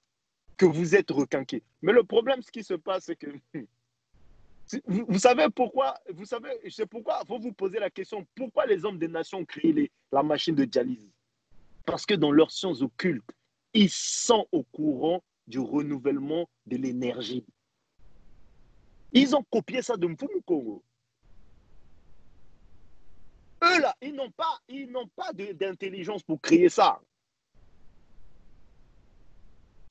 que vous êtes requinqué. Mais le problème, ce qui se passe, c'est que vous savez pourquoi, c'est pourquoi il faut vous poser la question, pourquoi les hommes des nations ont créé la machine de dialyse? Parce que dans leurs sciences occultes, ils sont au courant du renouvellement de l'énergie. Ils ont copié ça de Mfumu Congo. Eux, là, ils n'ont pas d'intelligence pour créer ça.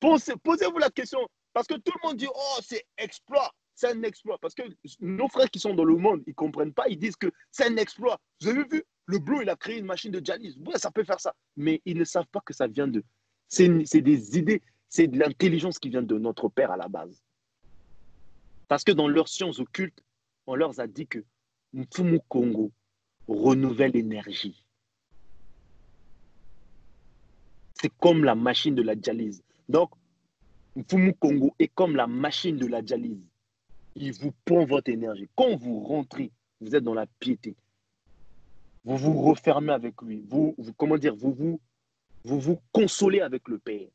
Posez-vous la question. Parce que tout le monde dit, oh, c'est exploit. C'est un exploit. Parce que nos frères qui sont dans le monde, ils ne comprennent pas. Ils disent que c'est un exploit. Vous avez vu, le Bleu, il a créé une machine de dialyse. Ouais, ça peut faire ça. Mais ils ne savent pas que ça vient de. C'est des idées, c'est de l'intelligence qui vient de notre père à la base. Parce que dans leurs sciences occultes, on leur a dit que Mfumu Congo renouvelle l'énergie. C'est comme la machine de la dialyse. Donc, Mfumu Congo est comme la machine de la dialyse. Il vous prend votre énergie. Quand vous rentrez, vous êtes dans la piété. Vous vous refermez avec lui. Comment dire, vous consolez avec le Père.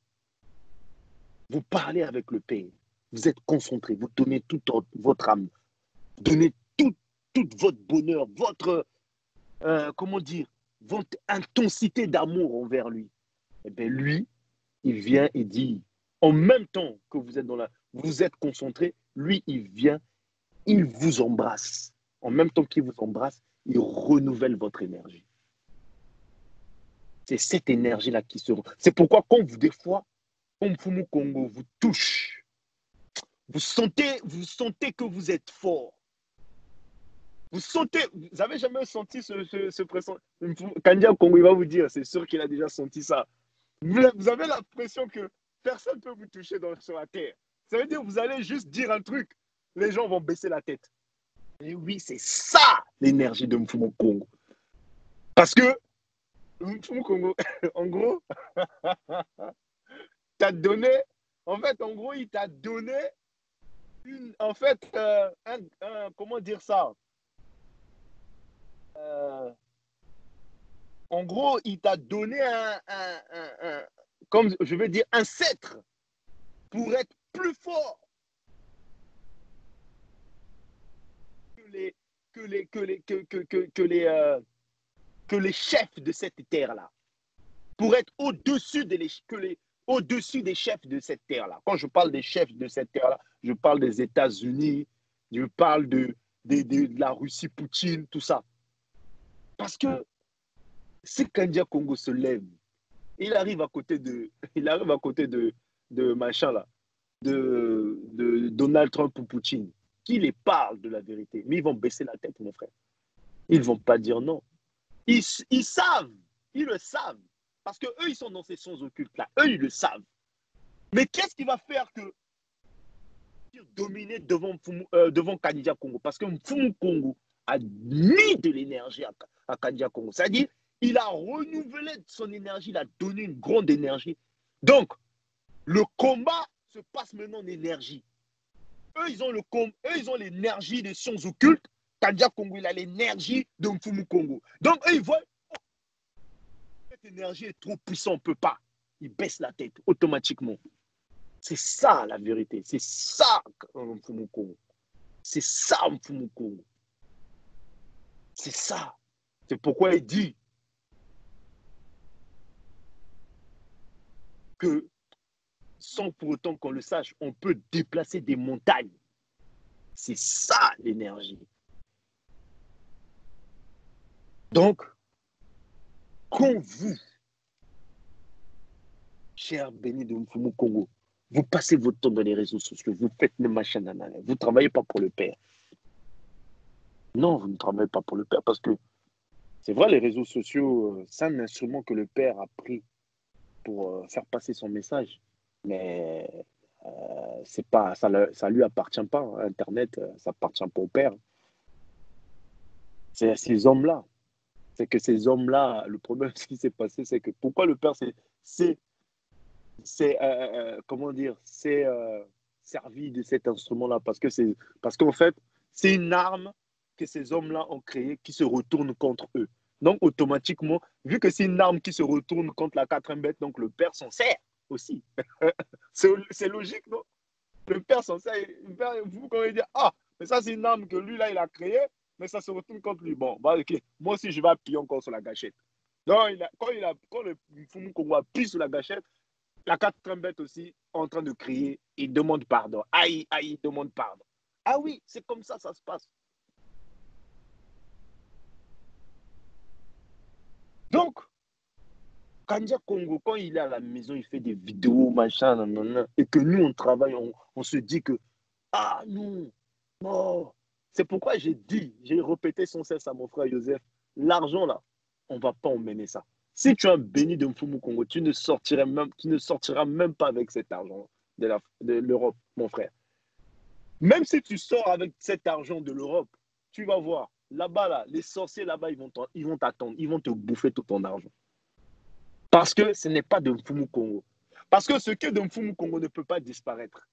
Vous parlez avec le Père. Vous êtes concentré. Vous donnez toute votre âme. Vous donnez toute votre bonheur, votre, comment dire, votre intensité d'amour envers lui. Et bien lui, il vient et dit, en même temps que vous êtes concentré, lui, il vient, il vous embrasse. En même temps qu'il vous embrasse, il renouvelle votre énergie. C'est cette énergie-là qui se... C'est pourquoi quand vous, des fois, quand Mfumu Congo vous touche, vous sentez que vous êtes fort. Vous avez jamais senti ce pression. Kandia Congo, il va vous dire, c'est sûr qu'il a déjà senti ça. Vous avez l'impression que personne ne peut vous toucher sur la terre. Ça veut dire que vous allez juste dire un truc, les gens vont baisser la tête. Et oui, c'est ça l'énergie de Mfumu Congo. Parce que Mfumu Congo, en gros, t'as donné, en gros, il t'a donné comment dire ça? En gros, il t'a donné comme je veux dire, un sceptre pour être plus fort que les chefs de cette terre-là. Pour être au-dessus au-dessus des chefs de cette terre-là. Quand je parle des chefs de cette terre-là, je parle des États-Unis, je parle de la Russie, Poutine, tout ça. Parce que si Kandia Congo se lève, il arrive à côté de machin là, de Donald Trump ou Poutine, qui les parle de la vérité. Mais ils vont baisser la tête, mon frère. Ils ne vont pas dire non. Ils savent, ils le savent. Parce qu'eux, ils sont dans ces sons occultes-là. Eux, ils le savent. Mais qu'est-ce qui va faire que dominer devant Kandia Congo? Parce que Mfumu Congo a mis de l'énergie à Kandia Congo. C'est-à-dire, il a renouvelé son énergie, il a donné une grande énergie. Donc, le combat se passe maintenant en énergie. Eux, ils ont l'énergie des sciences occultes. Kandia Congo, il a l'énergie de Mfumu Congo. Donc, eux, ils voient, oh, cette énergie est trop puissante, on ne peut pas. Ils baissent la tête automatiquement. C'est ça la vérité. C'est ça Mfumu Congo. C'est ça Mfumu Congo. C'est ça. C'est pourquoi il dit que sans pour autant qu'on le sache, on peut déplacer des montagnes. C'est ça l'énergie. Donc, quand vous, cher béni de Mfumu Congo, vous passez votre temps dans les réseaux sociaux, vous faites les machines, vous ne travaillez pas pour le Père. Non, vous ne travaillez pas pour le Père parce que c'est vrai, les réseaux sociaux, c'est un instrument que le Père a pris pour faire passer son message. Mais c'est pas, ça lui appartient pas. Internet, ça appartient pas au Père. C'est à ces hommes-là. C'est que ces hommes-là, le problème, ce qui s'est passé, c'est que pourquoi le Père comment dire, c'est servi de cet instrument-là parce qu'en fait, c'est une arme que ces hommes-là ont créée qui se retourne contre eux. Donc, automatiquement, vu que c'est une arme qui se retourne contre la quatrième bête, donc le Père s'en sert aussi. C'est logique, non? Le Père s'en sert. Vous pouvez dire, ah, mais ça, c'est une arme que lui, là, il a créée, mais ça se retourne contre lui. Bon, bah, ok, moi aussi, je vais appuyer encore sur la gâchette. Donc, quand le Mfumu Congo appuie sur la gâchette, la quatrième bête aussi en train de crier, il demande pardon. Aïe, aïe, il demande pardon. Ah oui, c'est comme ça se passe. Donc, Kanja Congo, quand il est à la maison, il fait des vidéos, machin, nanana, et que nous, on travaille, on se dit que, ah non, non. C'est pourquoi j'ai répété sans cesse à mon frère Joseph, l'argent là, on ne va pas emmener ça. Si tu es un béni de Mfumu Congo, tu ne sortiras même pas avec cet argent de l'Europe, mon frère. Même si tu sors avec cet argent de l'Europe, tu vas voir, là-bas, là, les sorciers là-bas, ils vont t'attendre, ils vont te bouffer tout ton argent. Parce que ce n'est pas de Mfumu Congo. Parce que ce que de Mfumu Congo ne peut pas disparaître.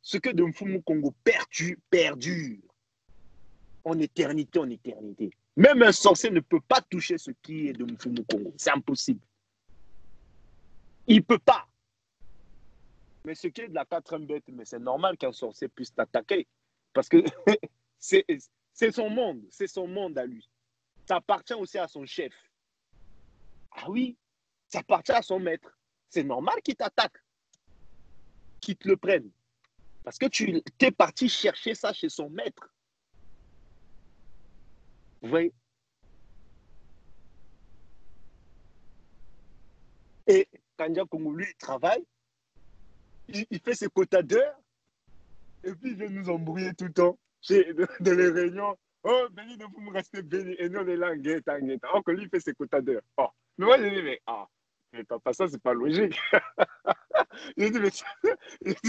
Ce que de Mfumu Congo perdure en éternité, en éternité. Même un sorcier ne peut pas toucher ce qui est de Mfumu Congo. C'est impossible. Il ne peut pas. Mais ce qui est de la quatrième bête, mais c'est normal qu'un sorcier puisse t'attaquer. Parce que c'est son monde. C'est son monde à lui. Ça appartient aussi à son chef. Ah oui, ça appartient à son maître. C'est normal qu'il t'attaque, qu'il te le prenne. Parce que tu es parti chercher ça chez son maître. Vous voyez? Et Kanja Kongo, lui, il travaille, il fait ses quotas d'heures, et puis il vient nous embrouiller tout le temps dans les réunions. Oh, béni, ne vous me rester béni. Et nous, on est là, en guette. Alors que lui, il fait ses quotas d'heures. Oh. Mais moi, j'ai dit, mais papa, ça, c'est pas logique. J'ai dit, mais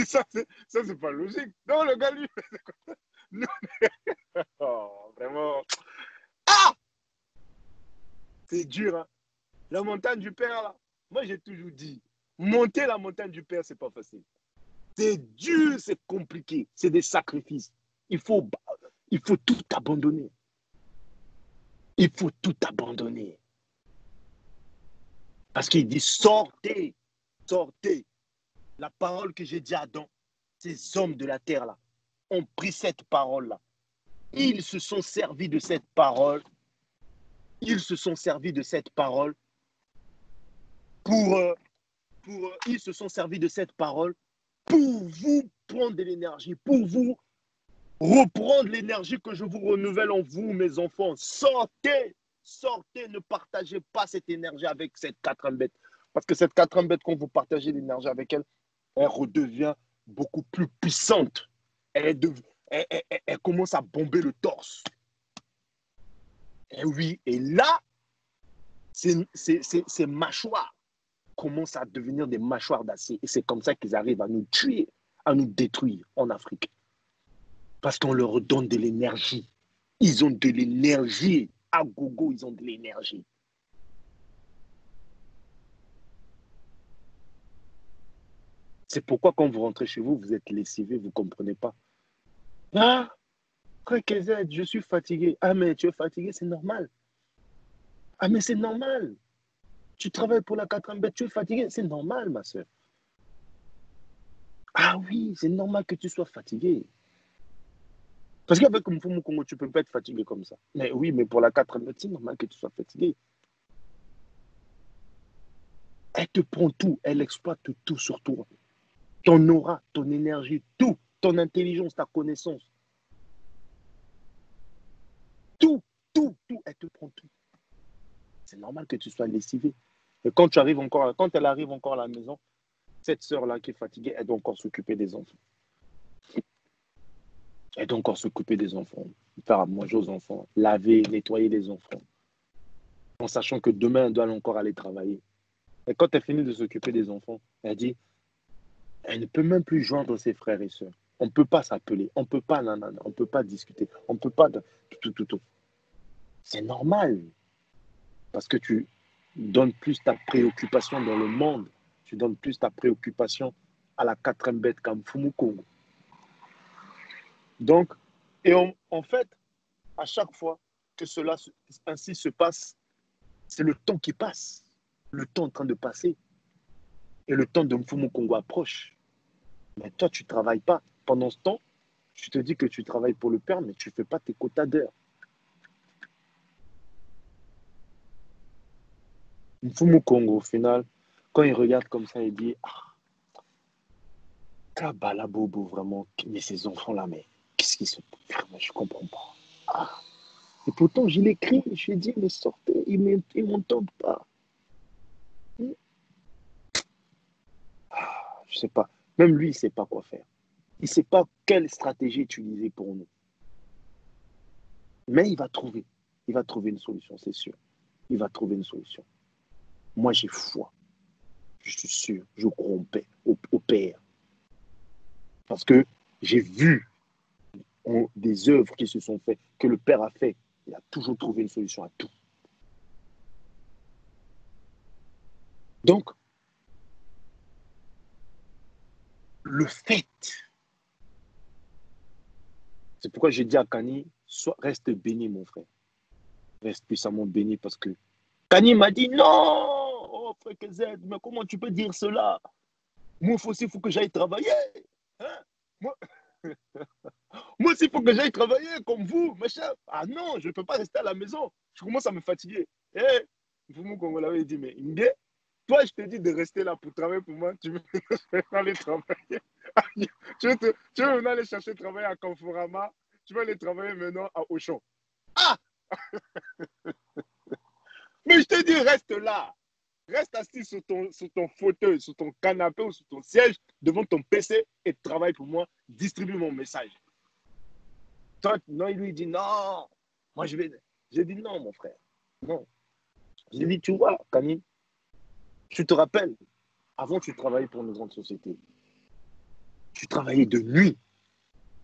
ça, c'est pas logique. Non, le gars, lui, fait ses quotas. Nous, oh, vraiment. Ah! C'est dur, hein. La montagne du Père, là. Moi, j'ai toujours dit, monter la montagne du Père, c'est pas facile. C'est dur, c'est compliqué. C'est des sacrifices. Il faut, il faut tout abandonner. Il faut tout abandonner. Parce qu'il dit, sortez, sortez. La parole que j'ai dit à Adam, ces hommes de la terre-là ont pris cette parole-là. Ils se sont servis de cette parole. Ils se sont servis de cette parole ils se sont servis de cette parole pour vous prendre de l'énergie, pour vous reprendre l'énergie que je vous renouvelle en vous, mes enfants. Sortez, sortez, ne partagez pas cette énergie avec cette quatrième bête. Parce que cette quatrième bête, quand vous partagez l'énergie avec elle, elle redevient beaucoup plus puissante. Elle commence à bomber le torse. Et oui, et là, ces mâchoires commencent à devenir des mâchoires d'acier. Et c'est comme ça qu'ils arrivent à nous tuer, à nous détruire en Afrique. Parce qu'on leur donne de l'énergie. Ils ont de l'énergie. À gogo, ils ont de l'énergie. C'est pourquoi quand vous rentrez chez vous, vous êtes lessivé, vous ne comprenez pas. Ah, frère KZ, je suis fatigué. Ah, mais tu es fatigué, c'est normal. Ah, mais c'est normal. Tu travailles pour la quatrième bête, tu es fatigué, c'est normal, ma soeur. Ah oui, c'est normal que tu sois fatigué. Parce qu'avec Mfumu Congo, tu ne peux pas être fatigué comme ça. Mais oui, mais pour la quatrième bête, c'est normal que tu sois fatigué. Elle te prend tout, elle exploite tout sur toi. Ton aura, ton énergie, tout, ton intelligence, ta connaissance. Tout, elle te prend tout. C'est normal que tu sois lessivé. Et quand elle arrive encore à la maison, cette sœur-là qui est fatiguée, elle doit encore s'occuper des enfants. Elle doit encore s'occuper des enfants, faire à manger aux enfants, laver, nettoyer les enfants, en sachant que demain, elle doit encore aller travailler. Et quand elle finit de s'occuper des enfants, elle dit, elle ne peut même plus joindre ses frères et sœurs. On ne peut pas s'appeler, on ne peut pas, nanana, on ne peut pas discuter, on ne peut pas... Tout. C'est normal, parce que tu donnes plus ta préoccupation dans le monde, tu donnes plus ta préoccupation à la quatrième bête comme Mfumu Congo. Donc, en fait, à chaque fois que cela ainsi se passe, c'est le temps qui passe, le temps en train de passer, et le temps de Mfumu Congo approche. Mais toi, tu ne travailles pas. Pendant ce temps, tu te dis que tu travailles pour le père, mais tu ne fais pas tes quotas d'heures. Mfumu Congo, au final, quand il regarde comme ça, il dit, ah, Kabala Bobo, vraiment, mais ces enfants-là, mais qu'est-ce qui se passe? Je ne comprends pas. Ah. Et pourtant, je l'écris, je lui ai dit, mais sortez, ils ne m'entendent pas. Je ne sais pas. Même lui, il ne sait pas quoi faire. Il ne sait pas quelle stratégie utiliser pour nous. Mais il va trouver. Il va trouver une solution, c'est sûr. Il va trouver une solution. Moi, j'ai foi. Je suis sûr. Je crois au Père. Parce que j'ai vu des œuvres qui se sont faites, que le Père a fait. Il a toujours trouvé une solution à tout. Donc, le fait, c'est pourquoi j'ai dit à Kani, reste béni, mon frère. Reste puissamment béni parce que Kani m'a dit non, oh frère KZ, mais comment tu peux dire cela? Moi aussi, il faut que j'aille travailler. Hein? Moi, moi aussi, il faut que j'aille travailler comme vous, machin. Ah non, je ne peux pas rester à la maison. Je commence à me fatiguer. Eh, vous, mon Congolais, dit, mais Mbé, toi, je te dis de rester là pour travailler pour moi. Tu veux aller travailler. Tu veux venir aller chercher travailler à Conforama. Tu vas aller travailler maintenant à Auchan. Ah! Mais je te dis, reste là. Reste assis sur ton fauteuil, sur ton canapé ou sur ton siège, devant ton PC et travaille pour moi. Distribue mon message. Toi, non, il lui dit non. Moi, je vais. J'ai dit non, mon frère. Non. J'ai dit, tu vois, Kani, tu te rappelles, avant, tu travaillais pour une grande société. Tu travaillais de nuit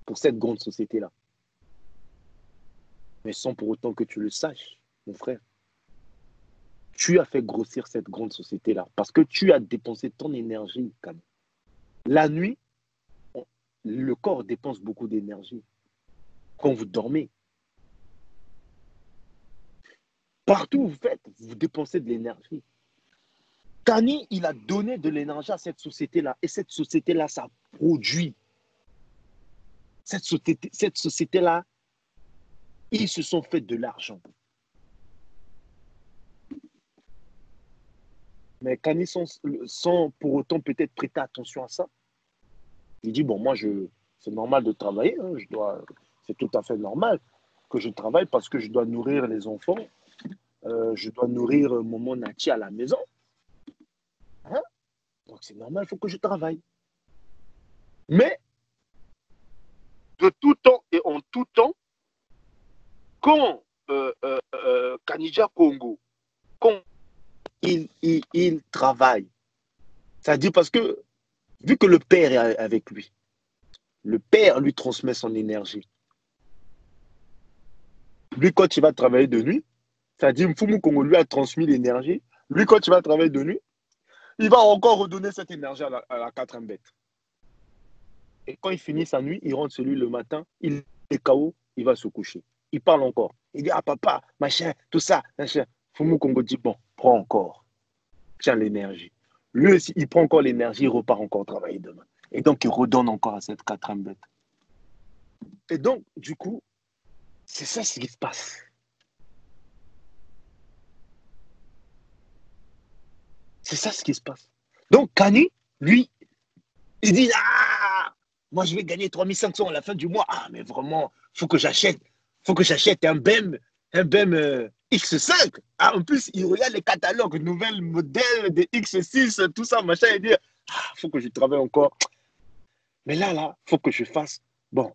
pour cette grande société-là. Mais sans pour autant que tu le saches, mon frère. Tu as fait grossir cette grande société-là parce que tu as dépensé ton énergie, Kani. La nuit, le corps dépense beaucoup d'énergie. Quand vous dormez, partout où vous faites, vous dépensez de l'énergie. Kani, il a donné de l'énergie à cette société-là. Et cette société-là, ça produit. Cette société-là, ils se sont fait de l'argent. Mais Kani, sans pour autant peut-être prêter attention à ça, il dit, bon, moi, c'est normal de travailler. Hein, c'est tout à fait normal que je travaille parce que je dois nourrir les enfants. Je dois nourrir mon Nati à la maison. Hein? Donc, c'est normal, il faut que je travaille. Mais, de tout temps et en tout temps, quand Kanija Congo, quand il travaille, c'est-à-dire parce que, vu que le père est avec lui, le père lui transmet son énergie. Lui, quand il va travailler de nuit, c'est-à-dire Mfumu Congo lui a transmis l'énergie. Lui, quand il va travailler de nuit, il va encore redonner cette énergie à la quatrième bête. Et quand il finit sa nuit, il rentre chez lui le matin, il est KO, il va se coucher. Il parle encore. Il dit, ah papa, machin, tout ça, machin. Fumu Congo dit, bon, prends encore. Tiens l'énergie. Lui aussi, il prend encore l'énergie, il repart encore travailler demain. Et donc, il redonne encore à cette quatrième bête. Et donc, du coup, c'est ça ce qui se passe. C'est ça ce qui se passe. Donc, Kani, lui, il dit, ah, moi, je vais gagner 3500 à la fin du mois. Ah, mais vraiment, il faut que j'achète un BEM X5. Ah, en plus, il regarde les catalogues, nouvelles modèles de X6, tout ça, machin, et dit, ah, il faut que je travaille encore. Mais là, il faut que je fasse. Bon,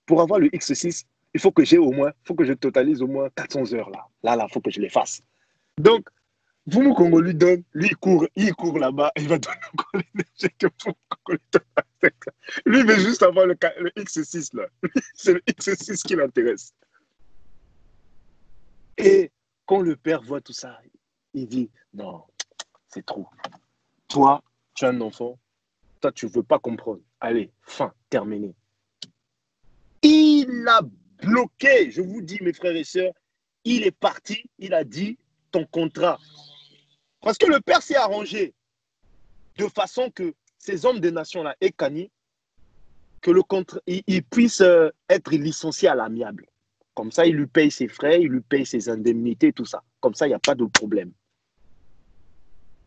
pour avoir le X6, il faut que je totalise au moins 400 heures là. Là, il faut que je les fasse. Donc, Fumu Congo lui donne, lui il court là-bas, il va donner encore l'énergie que Fumu Congo lui donne. Lui, il veut juste avoir le X6 là. C'est le X6 qui l'intéresse. Et quand le père voit tout ça, il dit, non, c'est trop. Toi, tu as un enfant, toi, tu ne veux pas comprendre. Allez, fin, terminé. Il a bloqué, je vous dis, mes frères et sœurs, il est parti, il a dit, ton contrat. Parce que le père s'est arrangé de façon que ces hommes des nations-là, et Kani, que le contrat, il puisse être licencié à l'amiable. Comme ça, il lui paye ses frais, il lui paye ses indemnités, tout ça. Comme ça, il n'y a pas de problème.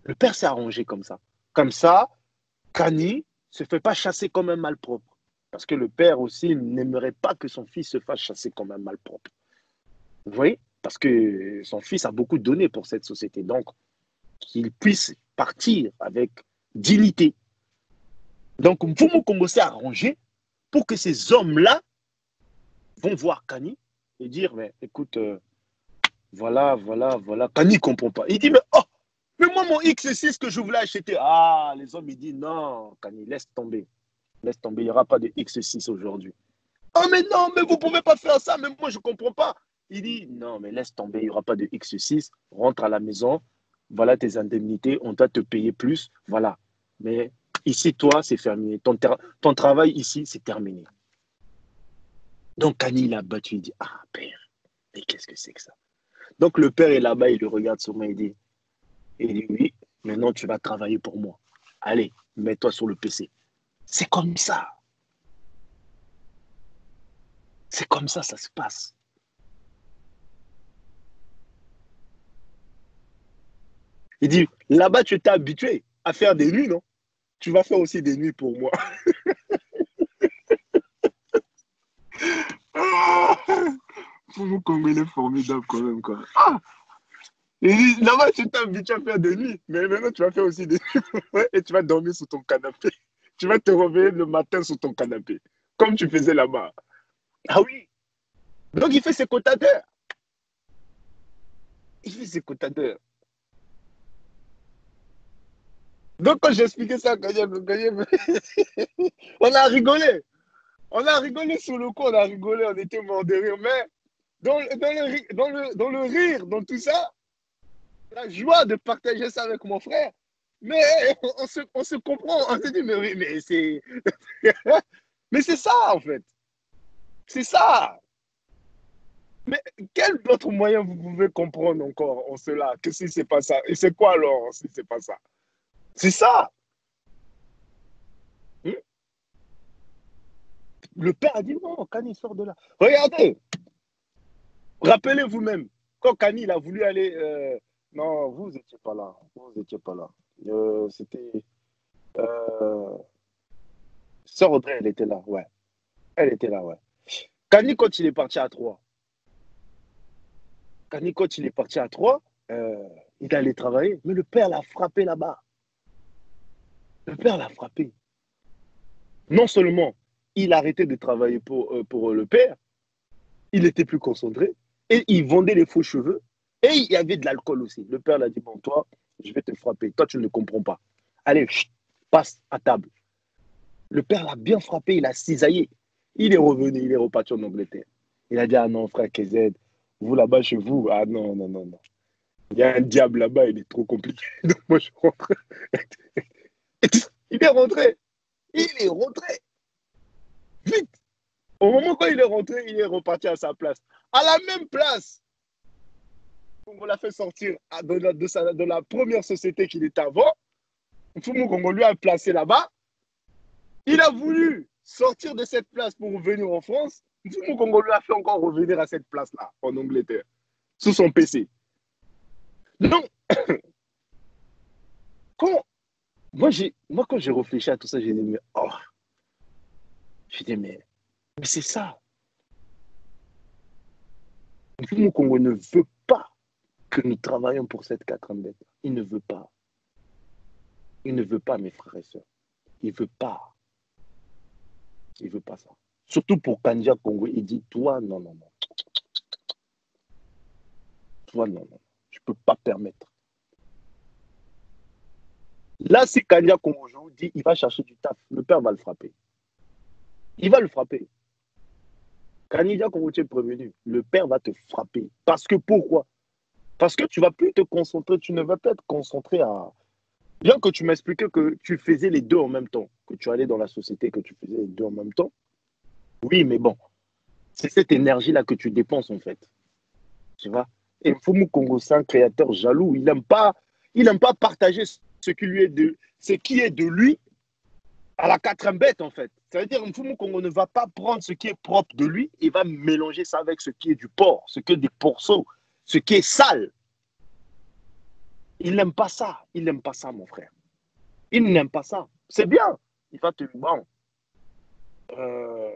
Le père s'est arrangé comme ça. Comme ça, Kani ne se fait pas chasser comme un malpropre. Parce que le père aussi n'aimerait pas que son fils se fasse chasser comme un malpropre. Vous voyez? Parce que son fils a beaucoup donné pour cette société. Donc, qu'il puisse partir avec dignité. Donc, Mfumu Congo s'est arrangé pour que ces hommes-là vont voir Kani et dire, mais écoute, voilà. Kani ne comprend pas. Il dit, mais moi, mon X6 que je voulais acheter. Ah, les hommes, ils disent, non, Kani, laisse tomber. Laisse tomber, il n'y aura pas de X6 aujourd'hui. Oh, mais non, mais vous ne pouvez pas faire ça, mais moi, je ne comprends pas. Il dit, non, mais laisse tomber, il n'y aura pas de X6. Rentre à la maison, voilà tes indemnités, on doit te payer plus, voilà. Mais ici, toi, c'est terminé. Ton travail ici, c'est terminé. Donc, Kani, il a battu, il dit, ah, père, mais qu'est-ce que c'est que ça? Donc, le père est là-bas, il le regarde sur moi, il dit, oui, maintenant, tu vas travailler pour moi. Allez, mets-toi sur le PC. C'est comme ça. C'est comme ça se passe. Il dit, là-bas, tu t'es habitué à faire des nuits, non? Tu vas faire aussi des nuits pour moi. Pour vous, Congo, il est formidable quand même, quoi. Ah! Il dit, là-bas, tu t'es habitué à faire des nuits, mais maintenant, tu vas faire aussi des nuits. Et tu vas dormir sur ton canapé. Tu vas te réveiller le matin sur ton canapé, comme tu faisais là-bas. Ah oui. Donc, il fait ses quotas d'heures. Il fait ses quotas d'heures. Donc, quand j'expliquais ça à Kanyem, on a rigolé. On a rigolé sur le coup, on a rigolé, on était mort de rire. Mais dans le rire, dans tout ça, la joie de partager ça avec mon frère, mais on se comprend. On se dit, mais oui, mais c'est. Mais c'est ça, en fait. C'est ça. Mais quel autre moyen vous pouvez comprendre encore en cela que si c'est pas ça? Et c'est quoi alors si c'est pas ça? C'est ça. Hmm? Le père a dit non, Kani sort de là. Regardez, rappelez vous-même, quand Kani il a voulu aller. Non, vous n'étiez pas là. Vous n'étiez pas là. C'était. Euh, Sœur Audrey, elle était là, ouais. Elle était là, ouais. Kani, quand il est parti à 3, Kani, quand il est parti à 3, il allait travailler, mais le père l'a frappé là-bas. Le père l'a frappé. Non seulement il a arrêté de travailler pour le père, il était plus concentré et il vendait les faux cheveux et il y avait de l'alcool aussi. Le père l'a dit, bon, toi, je vais te frapper. Toi, tu ne comprends pas. Allez, chut, passe à table. Le père l'a bien frappé, il a cisaillé. Il est revenu, il est reparti en Angleterre. Il a dit, ah non, frère KZ, vous là-bas chez vous, ah non. Il y a un diable là-bas, il est trop compliqué. Donc moi, je rentre. Il est rentré. Il est rentré. Vite. Au moment où il est rentré, il est reparti à sa place. À la même place, on l'a fait sortir de la première société qu'il était avant. Mfumu Kongo lui a placé là-bas. Il a voulu sortir de cette place pour revenir en France. Mfumu Kongo lui a fait encore revenir à cette place-là, en Angleterre, sous son PC. Donc, quand j'ai réfléchi à tout ça, j'ai dit, mais c'est ça. Le Congo ne veut pas que nous travaillions pour cette 4 bête. Il ne veut pas. Il ne veut pas, mes frères et sœurs. Il ne veut pas. Il ne veut pas ça. Surtout pour Kandja Congo, il dit, toi, non. Toi, non. Je ne peux pas permettre. Là, si Kandja Congo, je vous dis, il va chercher du taf, le père va le frapper. Il va le frapper. Kandja Congo, tu es prévenu. Le père va te frapper. Parce que pourquoi? Parce que tu ne vas plus te concentrer, tu ne vas pas te concentrer à. Bien que tu m'expliquais que tu faisais les deux en même temps, que tu allais dans la société, que tu faisais les deux en même temps. Oui, mais bon, c'est cette énergie-là que tu dépenses en fait. Tu vois? Et Mfumu Congo, c'est un créateur jaloux. Il aime pas partager ce qui est de lui à la 4 bête en fait. Ça veut dire que Mfumu Congo ne va pas prendre ce qui est propre de lui et va mélanger ça avec ce qui est du porc, ce qui est des porceaux, ce qui est sale. Il n'aime pas ça. Il n'aime pas ça, mon frère. Il n'aime pas ça. C'est bien. Il va te. Bon. euh,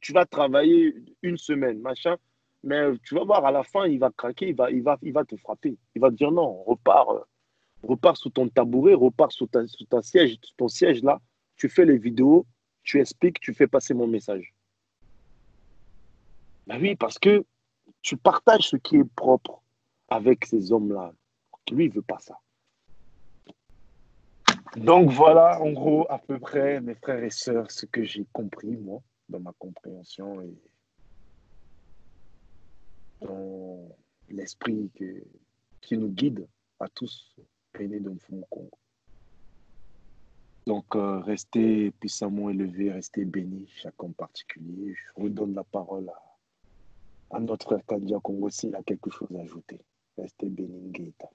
tu vas travailler une semaine, machin, mais tu vas voir, à la fin, il va craquer, il va te frapper. Il va te dire non, repars sous ton tabouret, repars sous ta siège, ton siège là, tu fais les vidéos, tu expliques, tu fais passer mon message. Ben oui, parce que tu partages ce qui est propre avec ces hommes-là. Lui, il veut pas ça. Donc voilà, en gros, à peu près, mes frères et sœurs, ce que j'ai compris, moi, dans ma compréhension et dans l'esprit qui nous guide à tous, Béné de Congo. Donc, restez puissamment élevés, restez bénis, chacun en particulier. Je redonne la parole à notre frère Kandia Congo s'il a quelque chose à ajouter. Restez bénis, Gaëtan.